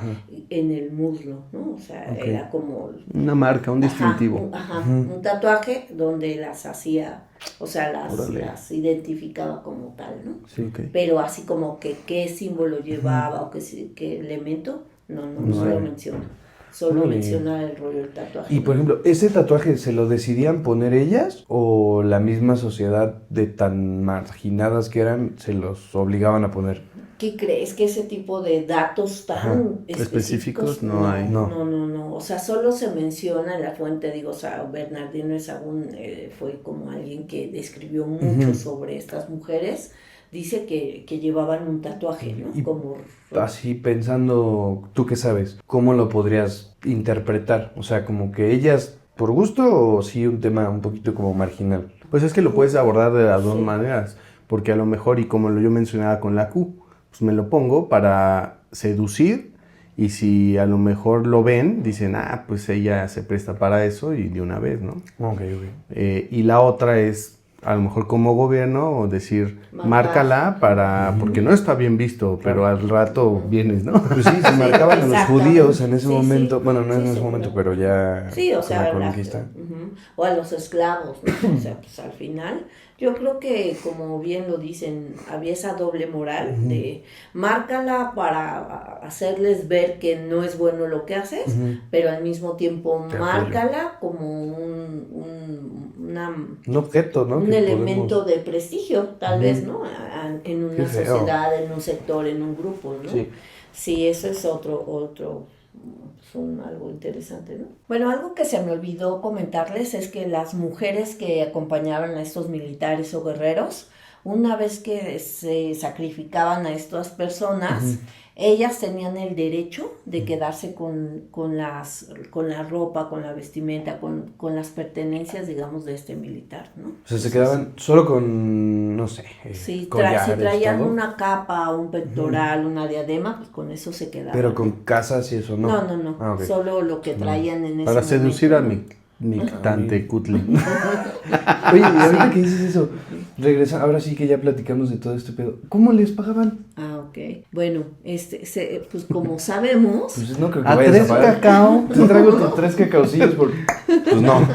en el muslo, ¿no? O sea, Ok. era como... Una marca, un distintivo. Un tatuaje donde las hacía, o sea, Órale. las identificaba como tal, ¿no? Sí. Ok. Pero así como que qué símbolo llevaba o qué elemento, no No solo hay. menciona. Solo Órale. menciona el rollo del tatuaje. Y por ejemplo, ¿ese tatuaje se lo decidían poner ellas o la misma sociedad de tan marginadas que eran se los obligaban a poner? ¿Qué crees que ese tipo de datos tan Ajá. Específicos no hay. No. O sea, solo se menciona en la fuente, digo, o sea, Bernardino de Sahagún fue como alguien que describió mucho sobre estas mujeres. Dice que llevaban un tatuaje, ¿no? Y- Como... Así pensando, ¿tú qué sabes? ¿Cómo lo podrías interpretar? O sea, como que ellas por gusto o sí un tema un poquito como marginal. Pues es que lo puedes abordar de las dos Sí. maneras, porque a lo mejor, y como yo mencionaba con la Q, pues me lo pongo para seducir, y si a lo mejor lo ven, dicen, pues ella se presta para eso, y de una vez, ¿no? Ok. Y la otra es, a lo mejor como gobierno, o decir, márcala para, porque no está bien visto, pero al rato vienes, ¿no? Pues sí, se marcaban a los Exactamente. judíos en ese Sí, momento, sí. bueno, no en Sí, ese sí, momento, claro. pero ya Sí, o con sea, la conquista. O a los esclavos, ¿no? O sea, pues al final, yo creo que, como bien lo dicen, había esa doble moral de márcala para hacerles ver que no es bueno lo que haces, pero al mismo tiempo márcala como un objeto, ¿no? Un elemento de prestigio, tal vez, ¿no? En una sociedad, en un sector, en un grupo, ¿no? Sí, eso es otro algo interesante, ¿no? Bueno, algo que se me olvidó comentarles es que las mujeres que acompañaban a estos militares o guerreros, una vez que se sacrificaban a estas personas, ellas tenían el derecho de quedarse con la ropa, con la vestimenta, con las pertenencias, digamos, de este militar, ¿no? O sea, se quedaban solo con, no sé, si collares, traían todo. una capa, un pectoral, una diadema, pues con eso se quedaban. Pero con casas y eso, ¿no? No. Ah, okay. Solo lo que traían en ese Para momento. seducir a mi tante Cutle. Oye, y ahorita que dices eso, regresa, ahora sí que ya platicamos de todo este pedo. ¿Cómo les pagaban? Ah, ok. Bueno, pues como sabemos... Pues no creo que ¿A vayas 3 a pagar. cacao? Te traigo tus 3 cacaocillos porque... Pues no.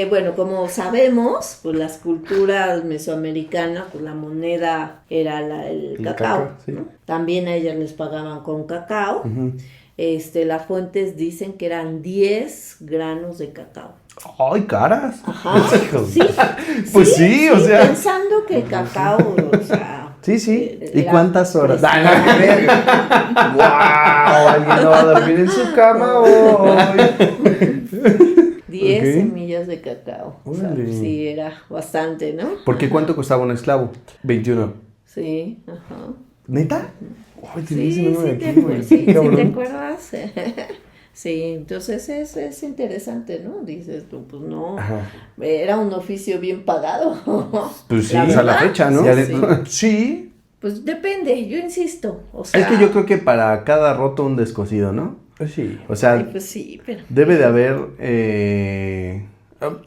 Bueno, como sabemos, pues las culturas mesoamericanas, pues la moneda era el cacao, sí. ¿no? También a ellas les pagaban con cacao. Las fuentes dicen que eran 10 granos de cacao. ¡Ay, caras! Ajá, sí. Pues sí, o sea. Pensando que el cacao, o sea... Sí. ¿Y cuántas horas? ¡Wow! ¿Alguien no va a dormir en su cama hoy? 10 semillas de cacao. O sea, sí, era bastante, ¿no? ¿Por qué cuánto costaba un esclavo? 21. Sí, ajá. ¿Neta? Ay, Sí, te acuerdas. Sí, entonces es interesante, ¿no? Dices tú, pues no, era un oficio bien pagado. Pues sí, a la fecha, ¿no? Sí. Pues depende, yo insisto. O sea, es que yo creo que para cada roto un descosido, ¿no? Pues sí. O sea, pues sí, pero... debe de haber,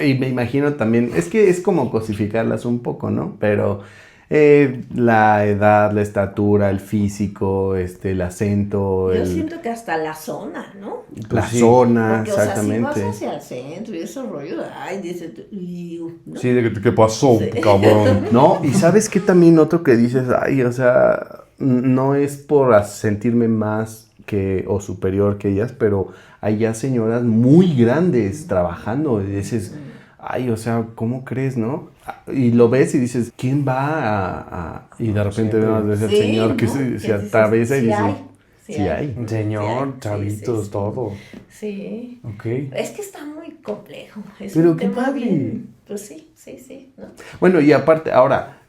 y me imagino también, es que es como cosificarlas un poco, ¿no? Pero la edad, la estatura, el físico, el acento. Yo siento que hasta la zona, ¿no? La zona, porque, exactamente. O sea, si vas hacia el centro y esos rollos, ay, dices tú, ¿no? Sí, ¿qué pasó, cabrón? No, y ¿sabes qué también otro que dices? Ay, o sea, no es por sentirme más o superior que ellas, pero hay ya señoras muy grandes trabajando, y dices, ay, o sea, ¿cómo crees, no? Y lo ves y dices, ¿quién va y de repente ves al señor que se atraviesa y dices, sí hay. Señor, chavitos, todo. Sí. Ok. Es que está muy complejo. Pero qué padre. Pues sí, ¿no? Bueno, y aparte, ahora,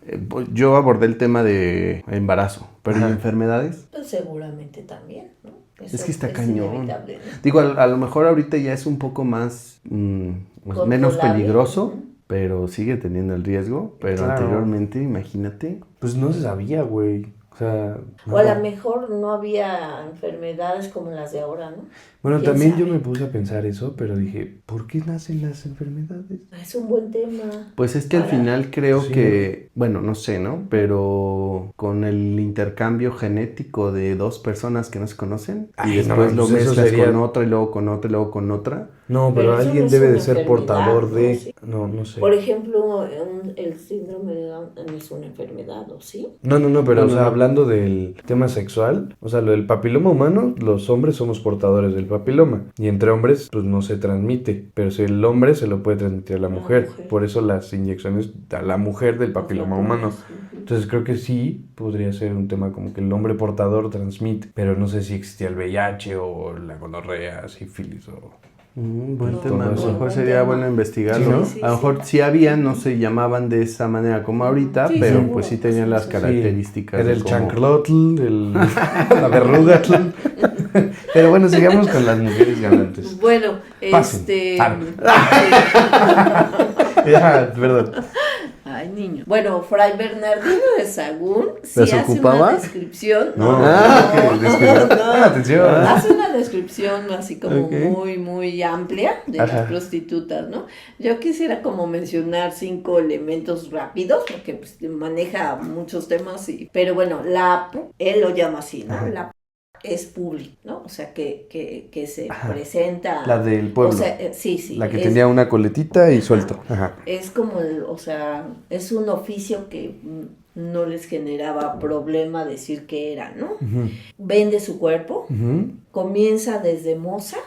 yo abordé el tema de embarazo, pero ¿y enfermedades? Pues seguramente también, ¿no? Eso es que está cañón. ¿no? Digo, a lo mejor ahorita ya es un poco más, menos peligroso, pero sigue teniendo el riesgo. Pero anteriormente, imagínate. Pues no se sabía, güey. O sea... O a lo mejor no había enfermedades como las de ahora, ¿no? Bueno, también yo me puse a pensar eso, pero dije, ¿por qué nacen las enfermedades? Es un buen tema. Pues es que al final creo que, bueno, no sé, ¿no? Pero con el intercambio genético de dos personas que no se conocen y después lo mezclas con otra y luego con otra y luego con otra. No, pero alguien debe de ser portador de... No sé. Por ejemplo, el síndrome de Down no es una enfermedad, ¿o sí? No, pero o sea, hablando del tema sexual, o sea, lo del papiloma humano, los hombres somos portadores del papiloma. Y entre hombres, pues no se transmite. Pero si el hombre se lo puede transmitir a la mujer. Por eso las inyecciones a la mujer del papiloma humano. Entonces creo que sí podría ser un tema como que el hombre portador transmite. Pero no sé si existía el VIH o la gonorrea, sífilis o... Buen tema, a lo mejor sería bueno investigarlo. Sí, ¿no? A lo mejor sí había, no se llamaban de esa manera como ahorita, pero seguro, pues sí tenían las características. Era el chanclotl, la verrugatl. Pero bueno, sigamos con las mujeres galantes. Bueno, Ya, perdón. Ay, niño. Bueno, Fray Bernardino de Sahagún sí ¿las hace ocupaba? una descripción. Atención. Hace una descripción así como muy amplia de las prostitutas, ¿no? Yo quisiera como mencionar 5 elementos rápidos, porque pues, maneja muchos temas, pero bueno, él lo llama así, ¿no? La es público, ¿no? O sea, que se presenta... La del pueblo. O sea, sí. La que tenía una coletita y suelto. Ajá. Es como, o sea, es un oficio que no les generaba problema decir que era, ¿no? Uh-huh. Vende su cuerpo, Uh-huh. comienza desde moza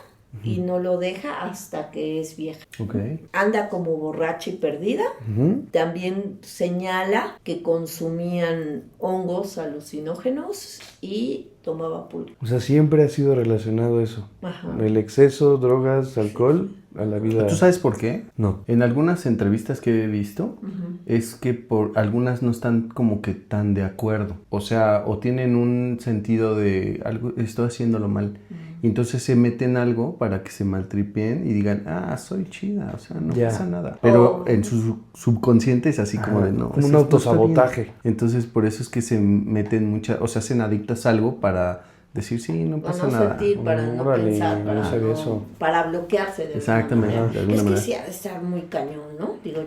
y no lo deja hasta que es vieja. Okay. Anda como borracha y perdida. Uh-huh. También señala que consumían hongos alucinógenos y tomaba pulque. O sea, siempre ha sido relacionado eso. Ajá. El exceso, drogas, alcohol, a la vida. ¿Tú sabes por qué? No. En algunas entrevistas que he visto, Uh-huh. es que por algunas no están como que tan de acuerdo. O sea, o tienen un sentido de algo, estoy haciéndolo mal. Y entonces se meten algo para que se maltripien y digan, soy chida, o sea, no Ya. pasa nada. Pero en su subconsciente es así como Ajá, de no. como un no está autosabotaje. bien. Entonces por eso es que se meten muchas, o se hacen adictas a algo para decir, sí, no pasa Para no nada. sentir, para no Órale, pensar, no para, sabía no, eso. para bloquearse de Exactamente, alguna de manera. alguna Es que manera. sí ha de estar muy cañón, ¿no? Digo,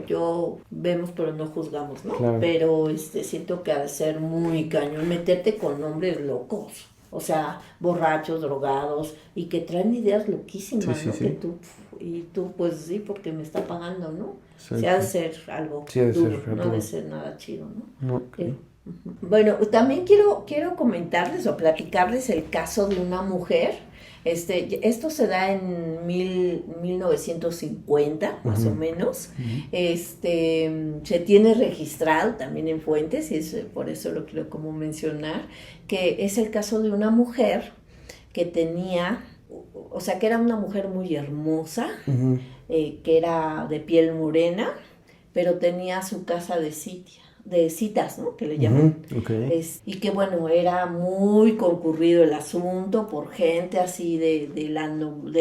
yo vemos pero no juzgamos, ¿no? Claro. Pero siento que ha de ser muy cañón meterte con hombres locos. O sea, borrachos, drogados, y que traen ideas loquísimas, Sí, ¿no? sí. Que tú, pues sí, porque me está pagando, ¿no? Exacto. Sí ha de ser algo Sí ha de duro, ser no ha duro. de ser nada chido, ¿no? No. Sí. Bueno, también quiero comentarles o platicarles el caso de una mujer. Esto se da en 1950, más o menos. Se tiene registrado también en fuentes, y por eso lo quiero como mencionar, que es el caso de una mujer que tenía, o sea, que era una mujer muy hermosa, Uh-huh. que era de piel morena, pero tenía su casa de citas, ¿no? Que le llaman. Uh-huh. Okay. Y que bueno, era muy concurrido el asunto por gente así de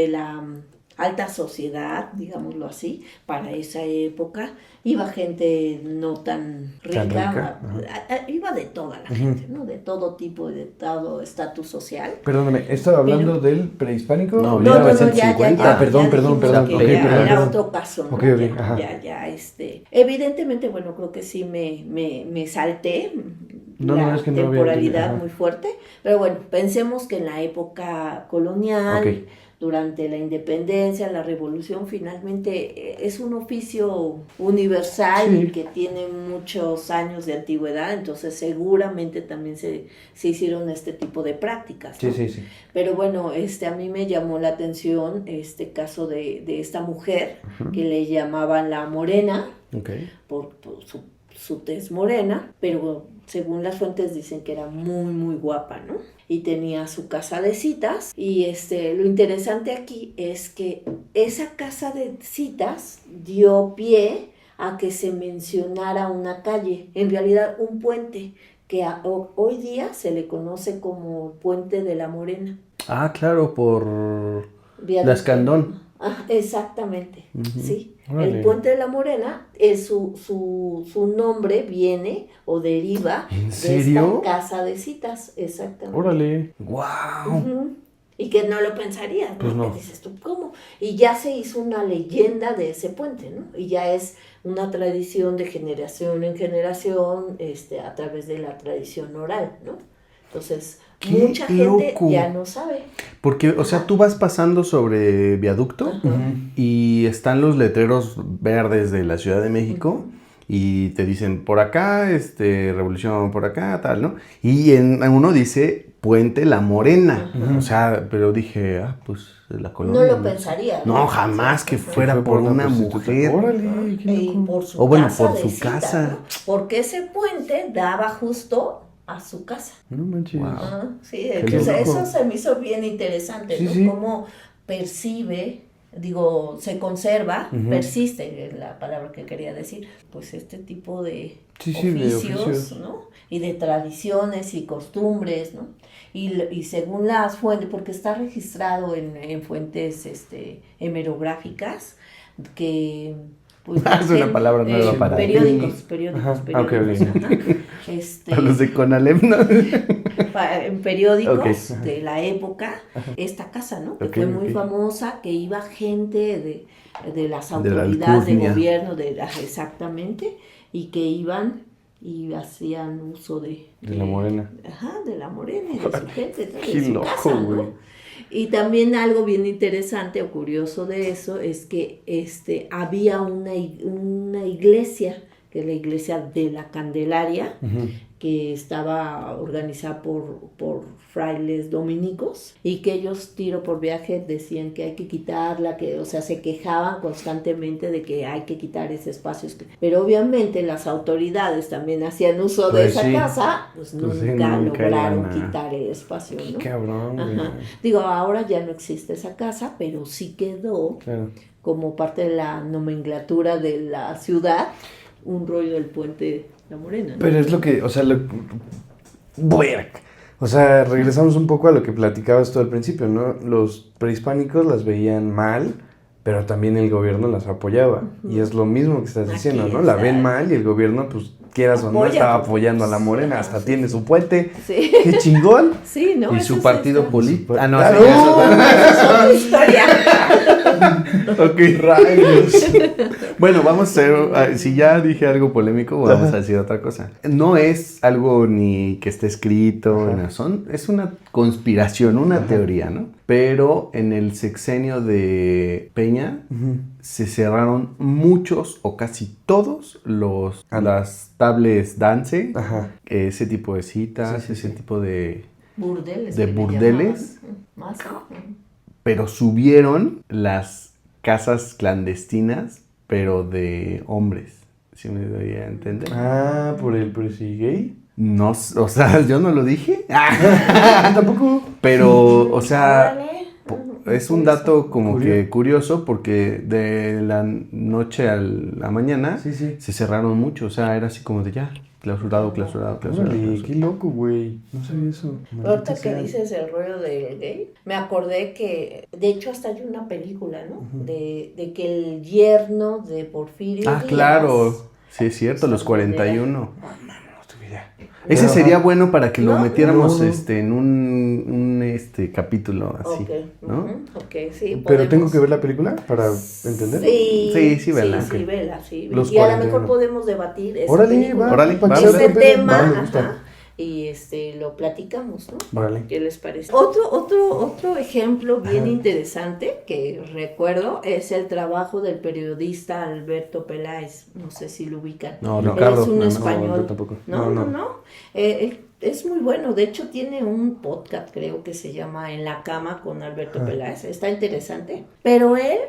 la alta sociedad, digámoslo así, para esa época. Iba gente no tan rica, iba de toda la gente, ¿no? De todo tipo y de todo estatus social. Perdóname, ¿estaba hablando del prehispánico? No, No, 1950. ya. Perdón. dijimos perdón. que Ok, ya perdón, era perdón. otro caso, ¿no? Ok, ajá. Ya, evidentemente, bueno, creo que sí me salté No, es que no había temporalidad entendido, ajá. muy fuerte, pero bueno, pensemos que en la época colonial, Ok. durante la independencia, la revolución, finalmente es un oficio universal Sí. y que tiene muchos años de antigüedad, entonces seguramente también se hicieron este tipo de prácticas, ¿no? Sí. Pero bueno, a mí me llamó la atención este caso de esta mujer que le llamaban la morena Okay. por su tez morena, pero según las fuentes dicen que era muy muy guapa, ¿no? Y tenía su casa de citas y lo interesante aquí es que esa casa de citas dio pie a que se mencionara una calle, en realidad un puente que hoy día se le conoce como Puente de la Morena. Claro, por Viaducto. la Escandón. Exactamente, sí. Órale. El Puente de la Morena, su nombre viene o deriva ¿En de serio? esta casa de citas, exactamente. Órale. ¡Wow! Ujú. Y que no lo pensarías, ¿no? Pues no. Que dices tú, ¿cómo? Y ya se hizo una leyenda de ese puente, ¿no? Y ya es una tradición de generación en generación, a través de la tradición oral, ¿no? Entonces, ¡Qué mucha gente loco! ya no sabe. Porque, o sea, tú vas pasando sobre viaducto y están los letreros verdes de la Ciudad de México y te dicen, por acá, revolución, por acá, tal, ¿no? Y en uno dice Puente La Morena. O sea, pero dije, pues, la colonia. No lo pensaría. No, jamás que fuera Fue por una prostituta. mujer. Órale, qué Y loco. por su O bueno, casa por de su cita, casa. ¿no? Porque ese puente daba justo a su casa. No manches. Wow. Sí, entonces loco. eso se me hizo bien interesante, Sí, ¿no? sí. Cómo percibe, se conserva, persiste, es la palabra que quería decir, pues este tipo de Sí, de oficios, oficios. ¿no? Y de tradiciones y costumbres, ¿no? Y según las fuentes, porque está registrado en fuentes hemerográficas, que... Pues, Es una palabra nueva para ti. periódicos. Ajá. Periódicos, Ok. ajá. A los de Conalep, ¿no? En periódicos Ok. de la época, esta casa, ¿no? Que Ok, fue muy ok. famosa, que iba gente de las De la autoridades de alcurnia. gobierno, exactamente, y que iban y hacían uso de la morena. Ajá, de la morena y de su gente, ¿no? Qué de su loco, casa, ¿no? güey. Y también algo bien interesante o curioso de eso es que había una iglesia, que es la iglesia de la Candelaria, que estaba organizada por frailes dominicos, y que ellos tiro por viaje decían que hay que quitarla, o sea, se quejaban constantemente de que hay que quitar ese espacio. Pero obviamente las autoridades también hacían uso de esa casa, pues nunca lograron quitar el espacio, ¿no? Qué cabrón, güey. Ajá. Digo, ahora ya no existe esa casa, pero sí quedó como parte de la nomenclatura de la ciudad, un rollo del puente La Morena, ¿no? Pero es lo que, o sea, o sea, regresamos un poco a lo que platicabas tú al principio, ¿no? Los prehispánicos las veían mal, pero también el gobierno las apoyaba. Y es lo mismo que estás diciendo, ¿no? La ven mal y el gobierno, pues, quieras o no, estaba apoyando a la morena. Hasta tiene su puente. Sí. ¡Qué chingón! Sí, ¿no? Y Eso su partido político. Esa es otra historia. Ok, rayos. Bueno, vamos a hacer, si ya dije algo polémico, vamos a decir otra cosa. No es algo ni que esté escrito, es una conspiración, una teoría, ¿no? Pero en el sexenio de Peña se cerraron muchos o casi todos las tables dance, ese tipo de citas, ese tipo de burdeles. Más. Pero subieron las casas clandestinas, pero de hombres. ¿Sí me doy a entender? Ah, por el gay. No, o sea, yo no lo dije. Tampoco. Pero, o sea, es un dato como que curioso porque de la noche a la mañana se cerraron mucho. O sea, era así como de ya, clausurado. Qué loco, güey. No sabía eso. Ahorita que dices el rollo del gay, me acordé que, de hecho, hasta hay una película, ¿no? De que el yerno de Porfirio Díaz. Claro. Sí, es cierto, los 41. Ese sería bueno para que lo metiéramos en un capítulo así, ¿no? Sí, ¿Pero podemos. Tengo que ver la película para entender? Sí, vela. Sí, vela, sí. Los y 41. A lo mejor podemos debatir ese tema, y lo platicamos, ¿no? Vale. ¿Qué les parece? Otro ejemplo bien interesante que recuerdo es el trabajo del periodista Alberto Peláez. No sé si lo ubican. No, Ricardo. Él es un español. No, yo tampoco. No. Es muy bueno. De hecho, tiene un podcast, creo que se llama En la Cama con Alberto Peláez. Está interesante. Pero él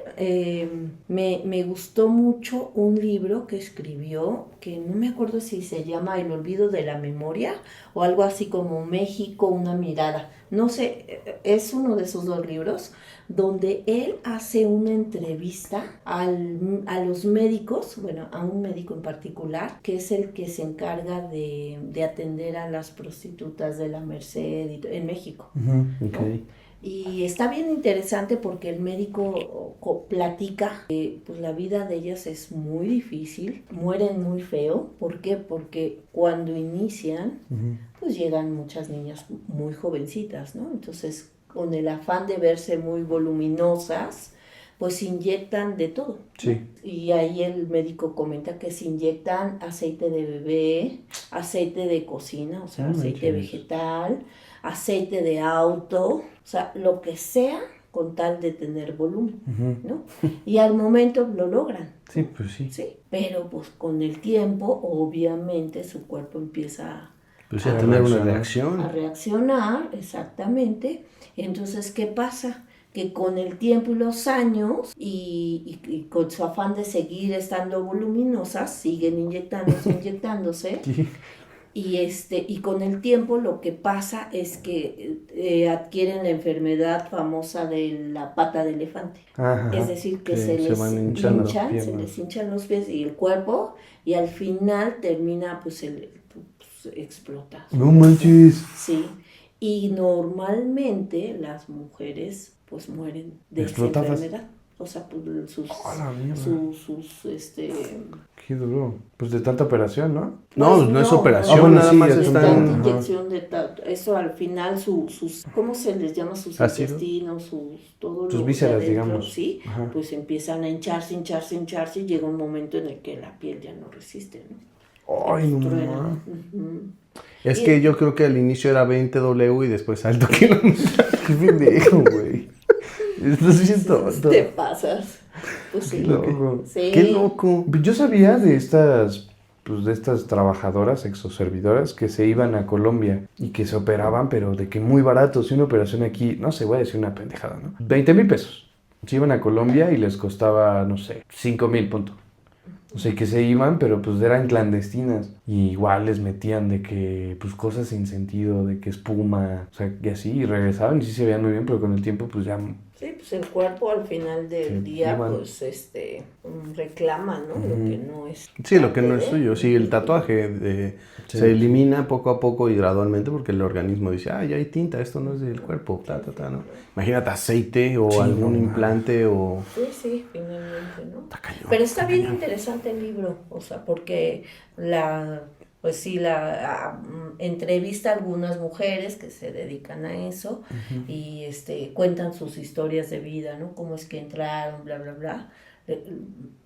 me gustó mucho un libro que escribió, que no me acuerdo si se llama El olvido de la memoria o algo así como México, una mirada. No sé, es uno de esos dos libros donde él hace una entrevista a los médicos, bueno, a un médico en particular, que es el que se encarga de atender a las prostitutas de la Merced en México. Okay. Y está bien interesante porque el médico platica que pues, la vida de ellas es muy difícil, mueren muy feo. ¿Por qué? Porque cuando inician, pues llegan muchas niñas muy jovencitas, ¿no? Entonces, con el afán de verse muy voluminosas, pues inyectan de todo. Sí. Y ahí el médico comenta que se inyectan aceite de bebé, aceite de cocina, o sea, aceite vegetal, aceite de auto, o sea, lo que sea con tal de tener volumen, ¿no? Y al momento lo logran. Sí, pues sí. Sí, pero pues con el tiempo, obviamente, su cuerpo empieza a tener una reacción. A reaccionar, exactamente. Entonces, ¿qué pasa? Que con el tiempo y los años y con su afán de seguir estando voluminosas, siguen inyectándose. Sí. Y con el tiempo lo que pasa es que adquieren la enfermedad famosa de la pata de elefante. Ajá, es decir, que se les hinchan los pies y el cuerpo, y al final termina, pues, explota. No manches. Sí. Y normalmente las mujeres pues mueren de esa enfermedad. O sea, pues sus Qué duro. Pues de tanta operación, ¿no? No es operación, nada más están... inyección de eso al final sus ¿cómo se les llama? Sus intestinos, sus vísceras, digamos. Sí, pues empiezan a hincharse y llega un momento en el que la piel ya no resiste, ¿no? Ay, no. truena. Es que yo creo que al inicio era 20W y después alto kilómetro. Qué pendejo, güey. Estás bien tonto. Te pasas. Pues sí. Qué loco. Sí. Qué loco. Yo sabía de estas trabajadoras, exoservidoras, que se iban a Colombia y que se operaban, pero de que muy baratos. Y una operación aquí, no sé, voy a decir una pendejada, ¿no? 20,000 pesos. Se iban a Colombia y les costaba, no sé, 5,000, punto. O sea, que se iban, pero pues eran clandestinas. Y igual les metían de que, pues cosas sin sentido, de que espuma, o sea, y así, y regresaban y sí se veían muy bien, pero con el tiempo pues ya... Sí, pues el cuerpo al final del Sí, día, igual. pues, reclama, ¿no? Lo que no es. Sí, lo que no es parte de. suyo. Sí, el tatuaje Sí. se elimina poco a poco y gradualmente porque el organismo dice, ya hay tinta, esto no es del cuerpo, ¿no? Imagínate aceite o Sí, algún no, implante o... Sí, finalmente, ¿no? Está cañón, Pero está bien cañón. interesante el libro, o sea, porque pues sí, entrevista a algunas mujeres que se dedican a eso y cuentan sus historias de vida, ¿no? Cómo es que entraron, bla, bla, bla.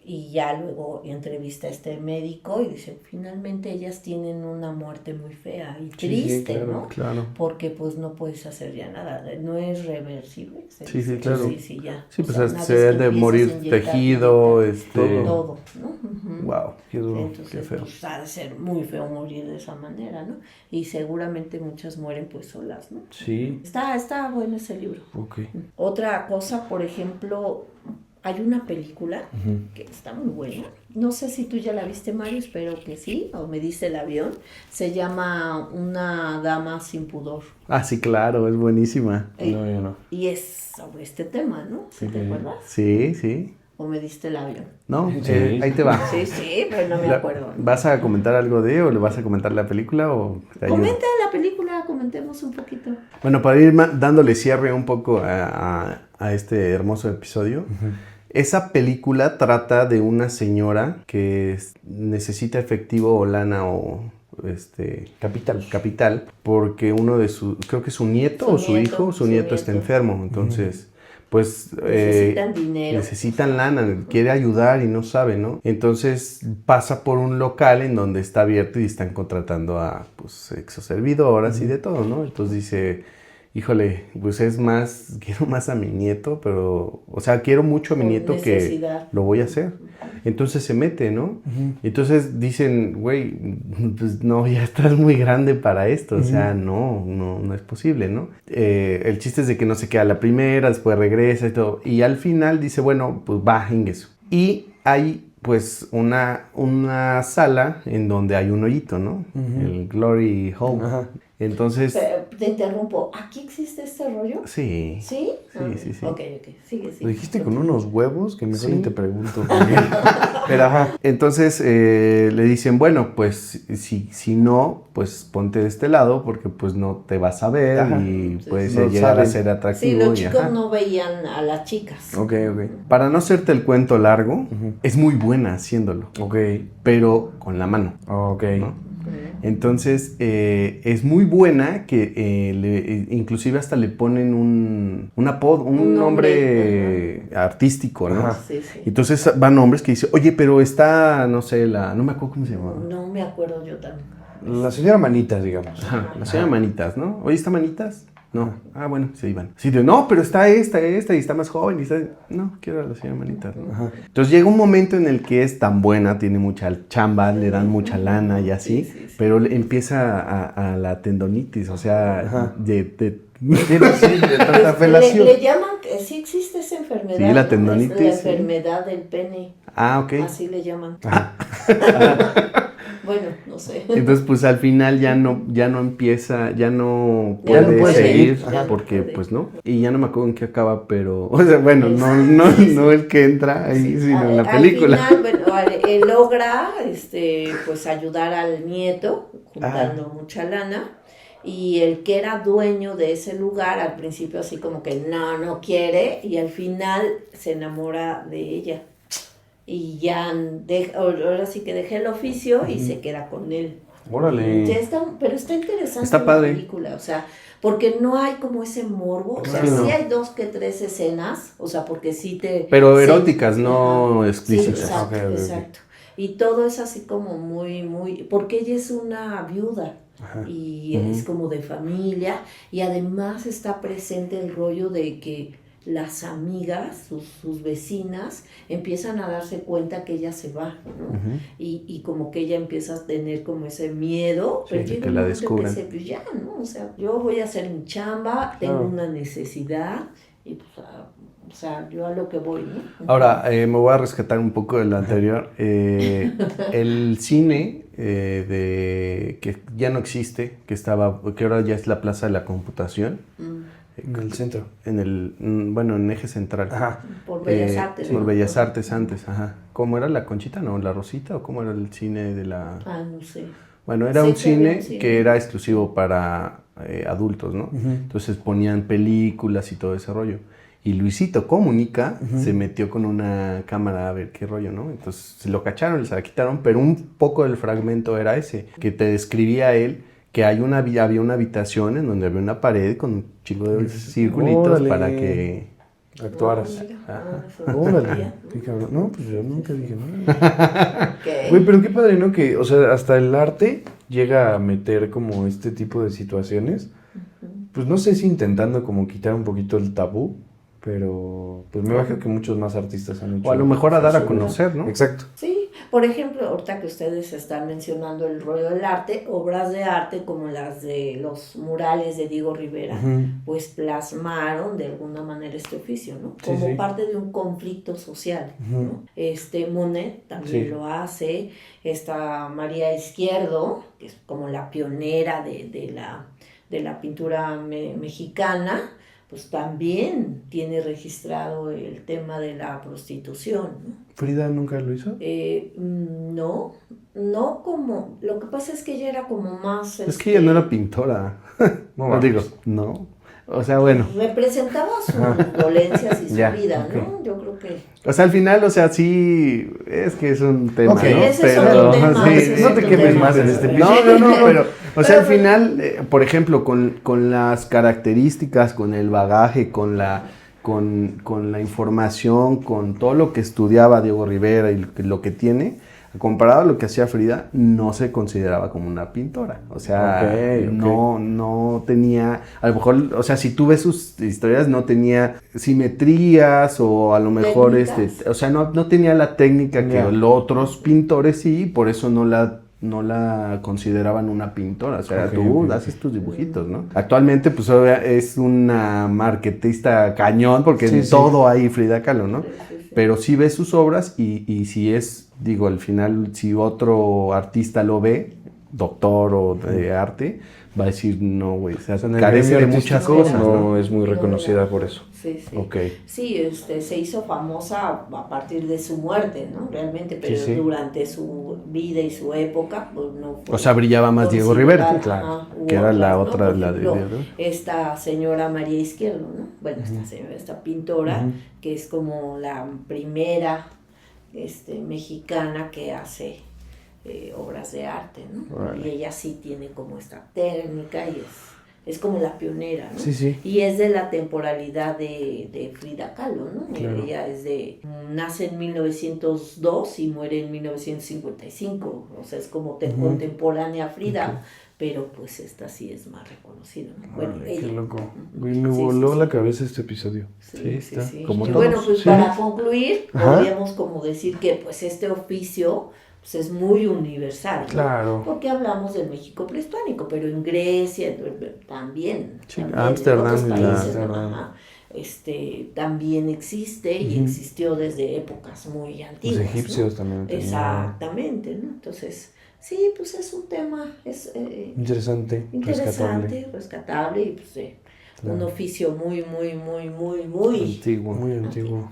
Y ya luego entrevista a este médico y dice, finalmente ellas tienen una muerte muy fea y triste, claro, ¿no? Claro. Porque pues no puedes hacer ya nada, no es reversible. Sí, claro. Sí, ya. Sí, O pues sea, se una debe vez que de empiezas morir a inyectar, tejido, todo, ¿no? Ujú. Wow, qué duro, Entonces, qué feo. pues ha de ser muy feo morir de esa manera, ¿no? Y seguramente muchas mueren pues solas, ¿no? Sí, Está bueno ese libro. ok. Otra cosa, por ejemplo, hay una película que está muy buena. No sé si tú ya la viste, Mario, espero que sí, o me diste el avión. Se llama Una dama sin pudor. Ah, sí, claro, es buenísima. No, yo no. Y es sobre este tema, ¿no? ¿Sí te acuerdas? Sí, sí. ¿O me diste el avión? No, Sí. ahí te va. Sí, pero no me acuerdo. ¿no? ¿Vas a comentar algo de o le vas a comentar la película o te ayudo? Comenta la película, comentemos un poquito. Bueno, para ir dándole cierre un poco a este hermoso episodio, esa película trata de una señora que necesita efectivo o lana o capital porque uno de creo que su nieto o su nieto está enfermo, entonces pues Necesitan dinero. necesitan lana, quiere ayudar y no sabe, ¿no? Entonces pasa por un local en donde está abierto y están contratando a pues exoservidoras y de todo, ¿no? Entonces dice, híjole, pues quiero más a mi nieto, pero, o sea, quiero mucho a mi Por nieto necesidad. que lo voy a hacer. Entonces se mete, ¿no? Entonces dicen, güey, pues no, ya estás muy grande para esto, o sea, no es posible, ¿no? El chiste es de que no se queda la primera, después regresa y todo, y al final dice, bueno, pues va, ingreso. Y hay pues una sala en donde hay un hoyito, ¿no? El Glory Hole. Ajá. Entonces... Pero, te interrumpo, ¿aquí existe este rollo? Sí. ¿Sí? Sí. Ok, sigue. Lo dijiste con unos huevos que mejor Sí. ni te pregunto. Pero ajá. Entonces le dicen, bueno, pues si no, pues ponte de este lado porque pues no te vas a ver Ajá. y Sí, puede sí. No llegar a saben. ser Sí, atractivo. los y chicos ajá. no veían a las chicas. Ok. Para no hacerte el cuento largo, es muy buena haciéndolo, Ok. pero con la mano. Ok. ¿no? Entonces es muy buena que inclusive hasta le ponen un apodo, un nombre artístico, ¿no? Ajá. Sí. Entonces van hombres que dicen, oye, pero está, no sé, no me acuerdo cómo se llama. No me acuerdo yo también. La señora Manitas, digamos. Ajá, la señora Manitas, ¿no? Oye, ¿está Manitas? No. Ah, bueno, se iban. Sí, no, pero está esta y está más joven. No, quiero a la señora Manitas, ¿no? Ajá. Entonces llega un momento en el que es tan buena, tiene mucha chamba, le dan mucha lana y así, Sí. pero empieza a la tendonitis, o sea, Ajá. de De tanta felación. Le llaman, sí existe esa enfermedad. Sí, la ¿no? tendonitis, Es la sí. enfermedad del pene, Ah, ok. así le llaman. Ajá. Bueno, no sé. Entonces, pues al final ya no empieza, ya no Ya puede no puede seguir, seguir, ajá. porque Puede. pues no. Y ya no me acuerdo en qué acaba, pero, o sea, bueno, no el que entra ahí, sino en la película. Al final, bueno, él logra, pues ayudar al nieto, juntando mucha lana. Y el que era dueño de ese lugar, al principio así como que no quiere, y al final se enamora de ella. Y ya, ahora sí que deja el oficio y se queda con él. Órale. Pero está interesante Está la padre. película, o sea, porque no hay como ese morbo, o sea, Claro. sí hay 2 que 3 escenas, o sea, porque sí te... Pero sí, eróticas, no ajá. Sí, explícitas. exacto, Ok. exacto. Y todo es así como muy, porque ella es una viuda. Ajá. Y es como de familia, y además está presente el rollo de que las amigas, sus vecinas, empiezan a darse cuenta que ella se va, ¿no? Uh-huh. Y como que ella empieza a tener como ese miedo, sí, pero que la descubran. Que pues ya, ¿no? O sea, yo voy a hacer mi chamba, tengo una necesidad, y pues, o sea, yo a lo que voy, ¿no? Ahora, me voy a rescatar un poco de lo anterior. El cine que ya no existe, que ahora ya es la Plaza de la Computación. En el centro. En Eje Central. Ajá. Por Bellas Artes. Por Bellas Artes antes, ajá. ¿Cómo era la Conchita? No, la Rosita, ¿o cómo era el cine de la...? No sé. Bueno, era un cine que era exclusivo para adultos, ¿no? Uh-huh. Entonces ponían películas y todo ese rollo. Y Luisito Comunica se metió con una cámara a ver qué rollo, ¿no? Entonces se lo cacharon, se la quitaron, pero un poco del fragmento era ese, que te describía él que había una habitación en donde había una pared con un chico de circulitos para que actuaras. Órale. No, pues yo nunca dije nada. Güey, pero qué padre, ¿no? Que, o sea, hasta el arte llega a meter como este tipo de situaciones. Pues no sé si intentando como quitar un poquito el tabú, pero pues me imagino que muchos más artistas han hecho. O a lo mejor a dar a conocer, ¿no? Exacto. Sí, por ejemplo, ahorita que ustedes están mencionando el rollo del arte, obras de arte como las de los murales de Diego Rivera, pues plasmaron de alguna manera este oficio, ¿no? Como parte de un conflicto social, ¿no? Monet también lo hace, esta María Izquierdo, que es como la pionera de la pintura mexicana, pues también tiene registrado el tema de la prostitución, ¿no? ¿Frida nunca lo hizo? No como... Lo que pasa es que ella era como más... Es que ella no era pintora. No digo, no. O sea, bueno. Representaba sus dolencias y su vida, ¿no? Yo creo que... O sea, al final, o sea, sí, es que es un tema, ¿no? Ese es otro tema, no te quemes más en este episodio. No, pero, o sea, al final, por ejemplo, con las características, con el bagaje, con la información, con todo lo que estudiaba Diego Rivera y lo que tiene, comparado a lo que hacía Frida, no se consideraba como una pintora. O sea, no tenía, a lo mejor, o sea, si tú ves sus historias, no tenía simetrías o a lo mejor, o sea, no tenía la técnica que los otros pintores sí, por eso no la consideraban una pintora. O sea, tú haces tus dibujitos, ¿no? Actualmente, pues, es una marketista cañón, porque en todo hay Frida Kahlo, ¿no? Pero sí ves sus obras y si es, digo, al final, si otro artista lo ve, doctor o de arte, va a decir, no, güey, o sea, carece de muchas cosas. No es muy reconocida por eso. Sí. Okay. Sí, se hizo famosa a partir de su muerte, ¿no? Realmente, pero durante su vida y su época, pues no fue. O sea, brillaba más Diego Rivera, claro, que era la otra, ¿no? la de esta señora María Izquierdo, ¿no? Bueno, esta pintora, que es como la primera mexicana que hace obras de arte, ¿no? Y ella sí tiene como esta técnica y es como la pionera, ¿no? Sí. Y es de la temporalidad de Frida Kahlo, ¿no? Claro. Ella nace en 1902 y muere en 1955, o sea, es como contemporánea a Frida, pero pues esta sí es más reconocida, ¿no? Bueno, qué loco. Me voló la cabeza este episodio. Sí. Como y todos. bueno, pues para concluir, podríamos como decir que pues este oficio pues es muy universal, ¿no? Claro. Porque hablamos del México prehispánico, pero en Grecia también Ámsterdam, en otros países, ¿no? También existe y existió desde épocas muy antiguas. Los egipcios, ¿no? También. Exactamente, ¿no? Entonces, sí, pues es un tema interesante, rescatable y pues un oficio muy antiguo. Muy antiguo.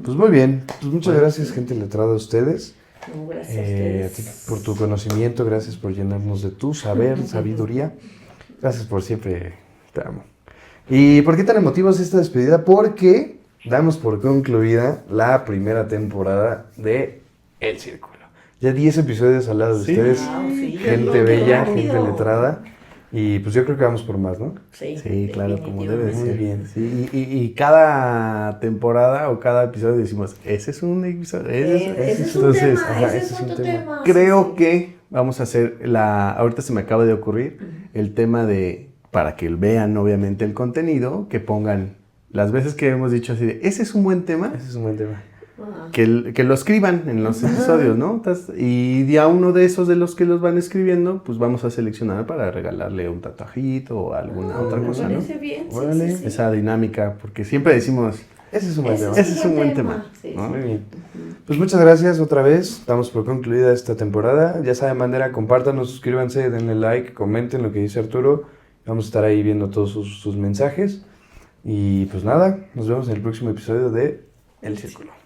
Pues muy bien, pues muchas gracias, gente letrada, a ustedes. Gracias a ustedes. A ti por tu conocimiento, gracias por llenarnos de tu sabiduría. Gracias por siempre, te amo. ¿Y por qué tan emotivos esta despedida? Porque damos por concluida la primera temporada de El Círculo. Ya 10 episodios al lado de ustedes, gente bella, gente letrada. Y pues yo creo que vamos por más, ¿no? Sí, claro, como debe de ser. Muy bien. Sí, y cada temporada o cada episodio decimos, ese es un episodio, Ese es un entonces, tema, ajá, ese es otro tema. creo que vamos a hacer ahorita se me acaba de ocurrir el tema de, para que vean obviamente el contenido, que pongan las veces que hemos dicho así de, ese es un buen tema. Ese es un buen tema. Que lo escriban en los episodios, ¿no? Y a uno de esos de los que los van escribiendo, pues vamos a seleccionar para regalarle un tatuajito o alguna otra cosa, ¿no? Me parece bien, Órale. sí. Esa dinámica, porque siempre decimos, Ese es un buen tema. ese es un buen tema, sí. ¿no? Muy bien. Pues muchas gracias otra vez. Damos por concluida esta temporada. Ya saben, bandera, compártanos, suscríbanse, denle like, comenten lo que dice Arturo. Vamos a estar ahí viendo todos sus mensajes. Y pues nada, nos vemos en el próximo episodio de El Círculo.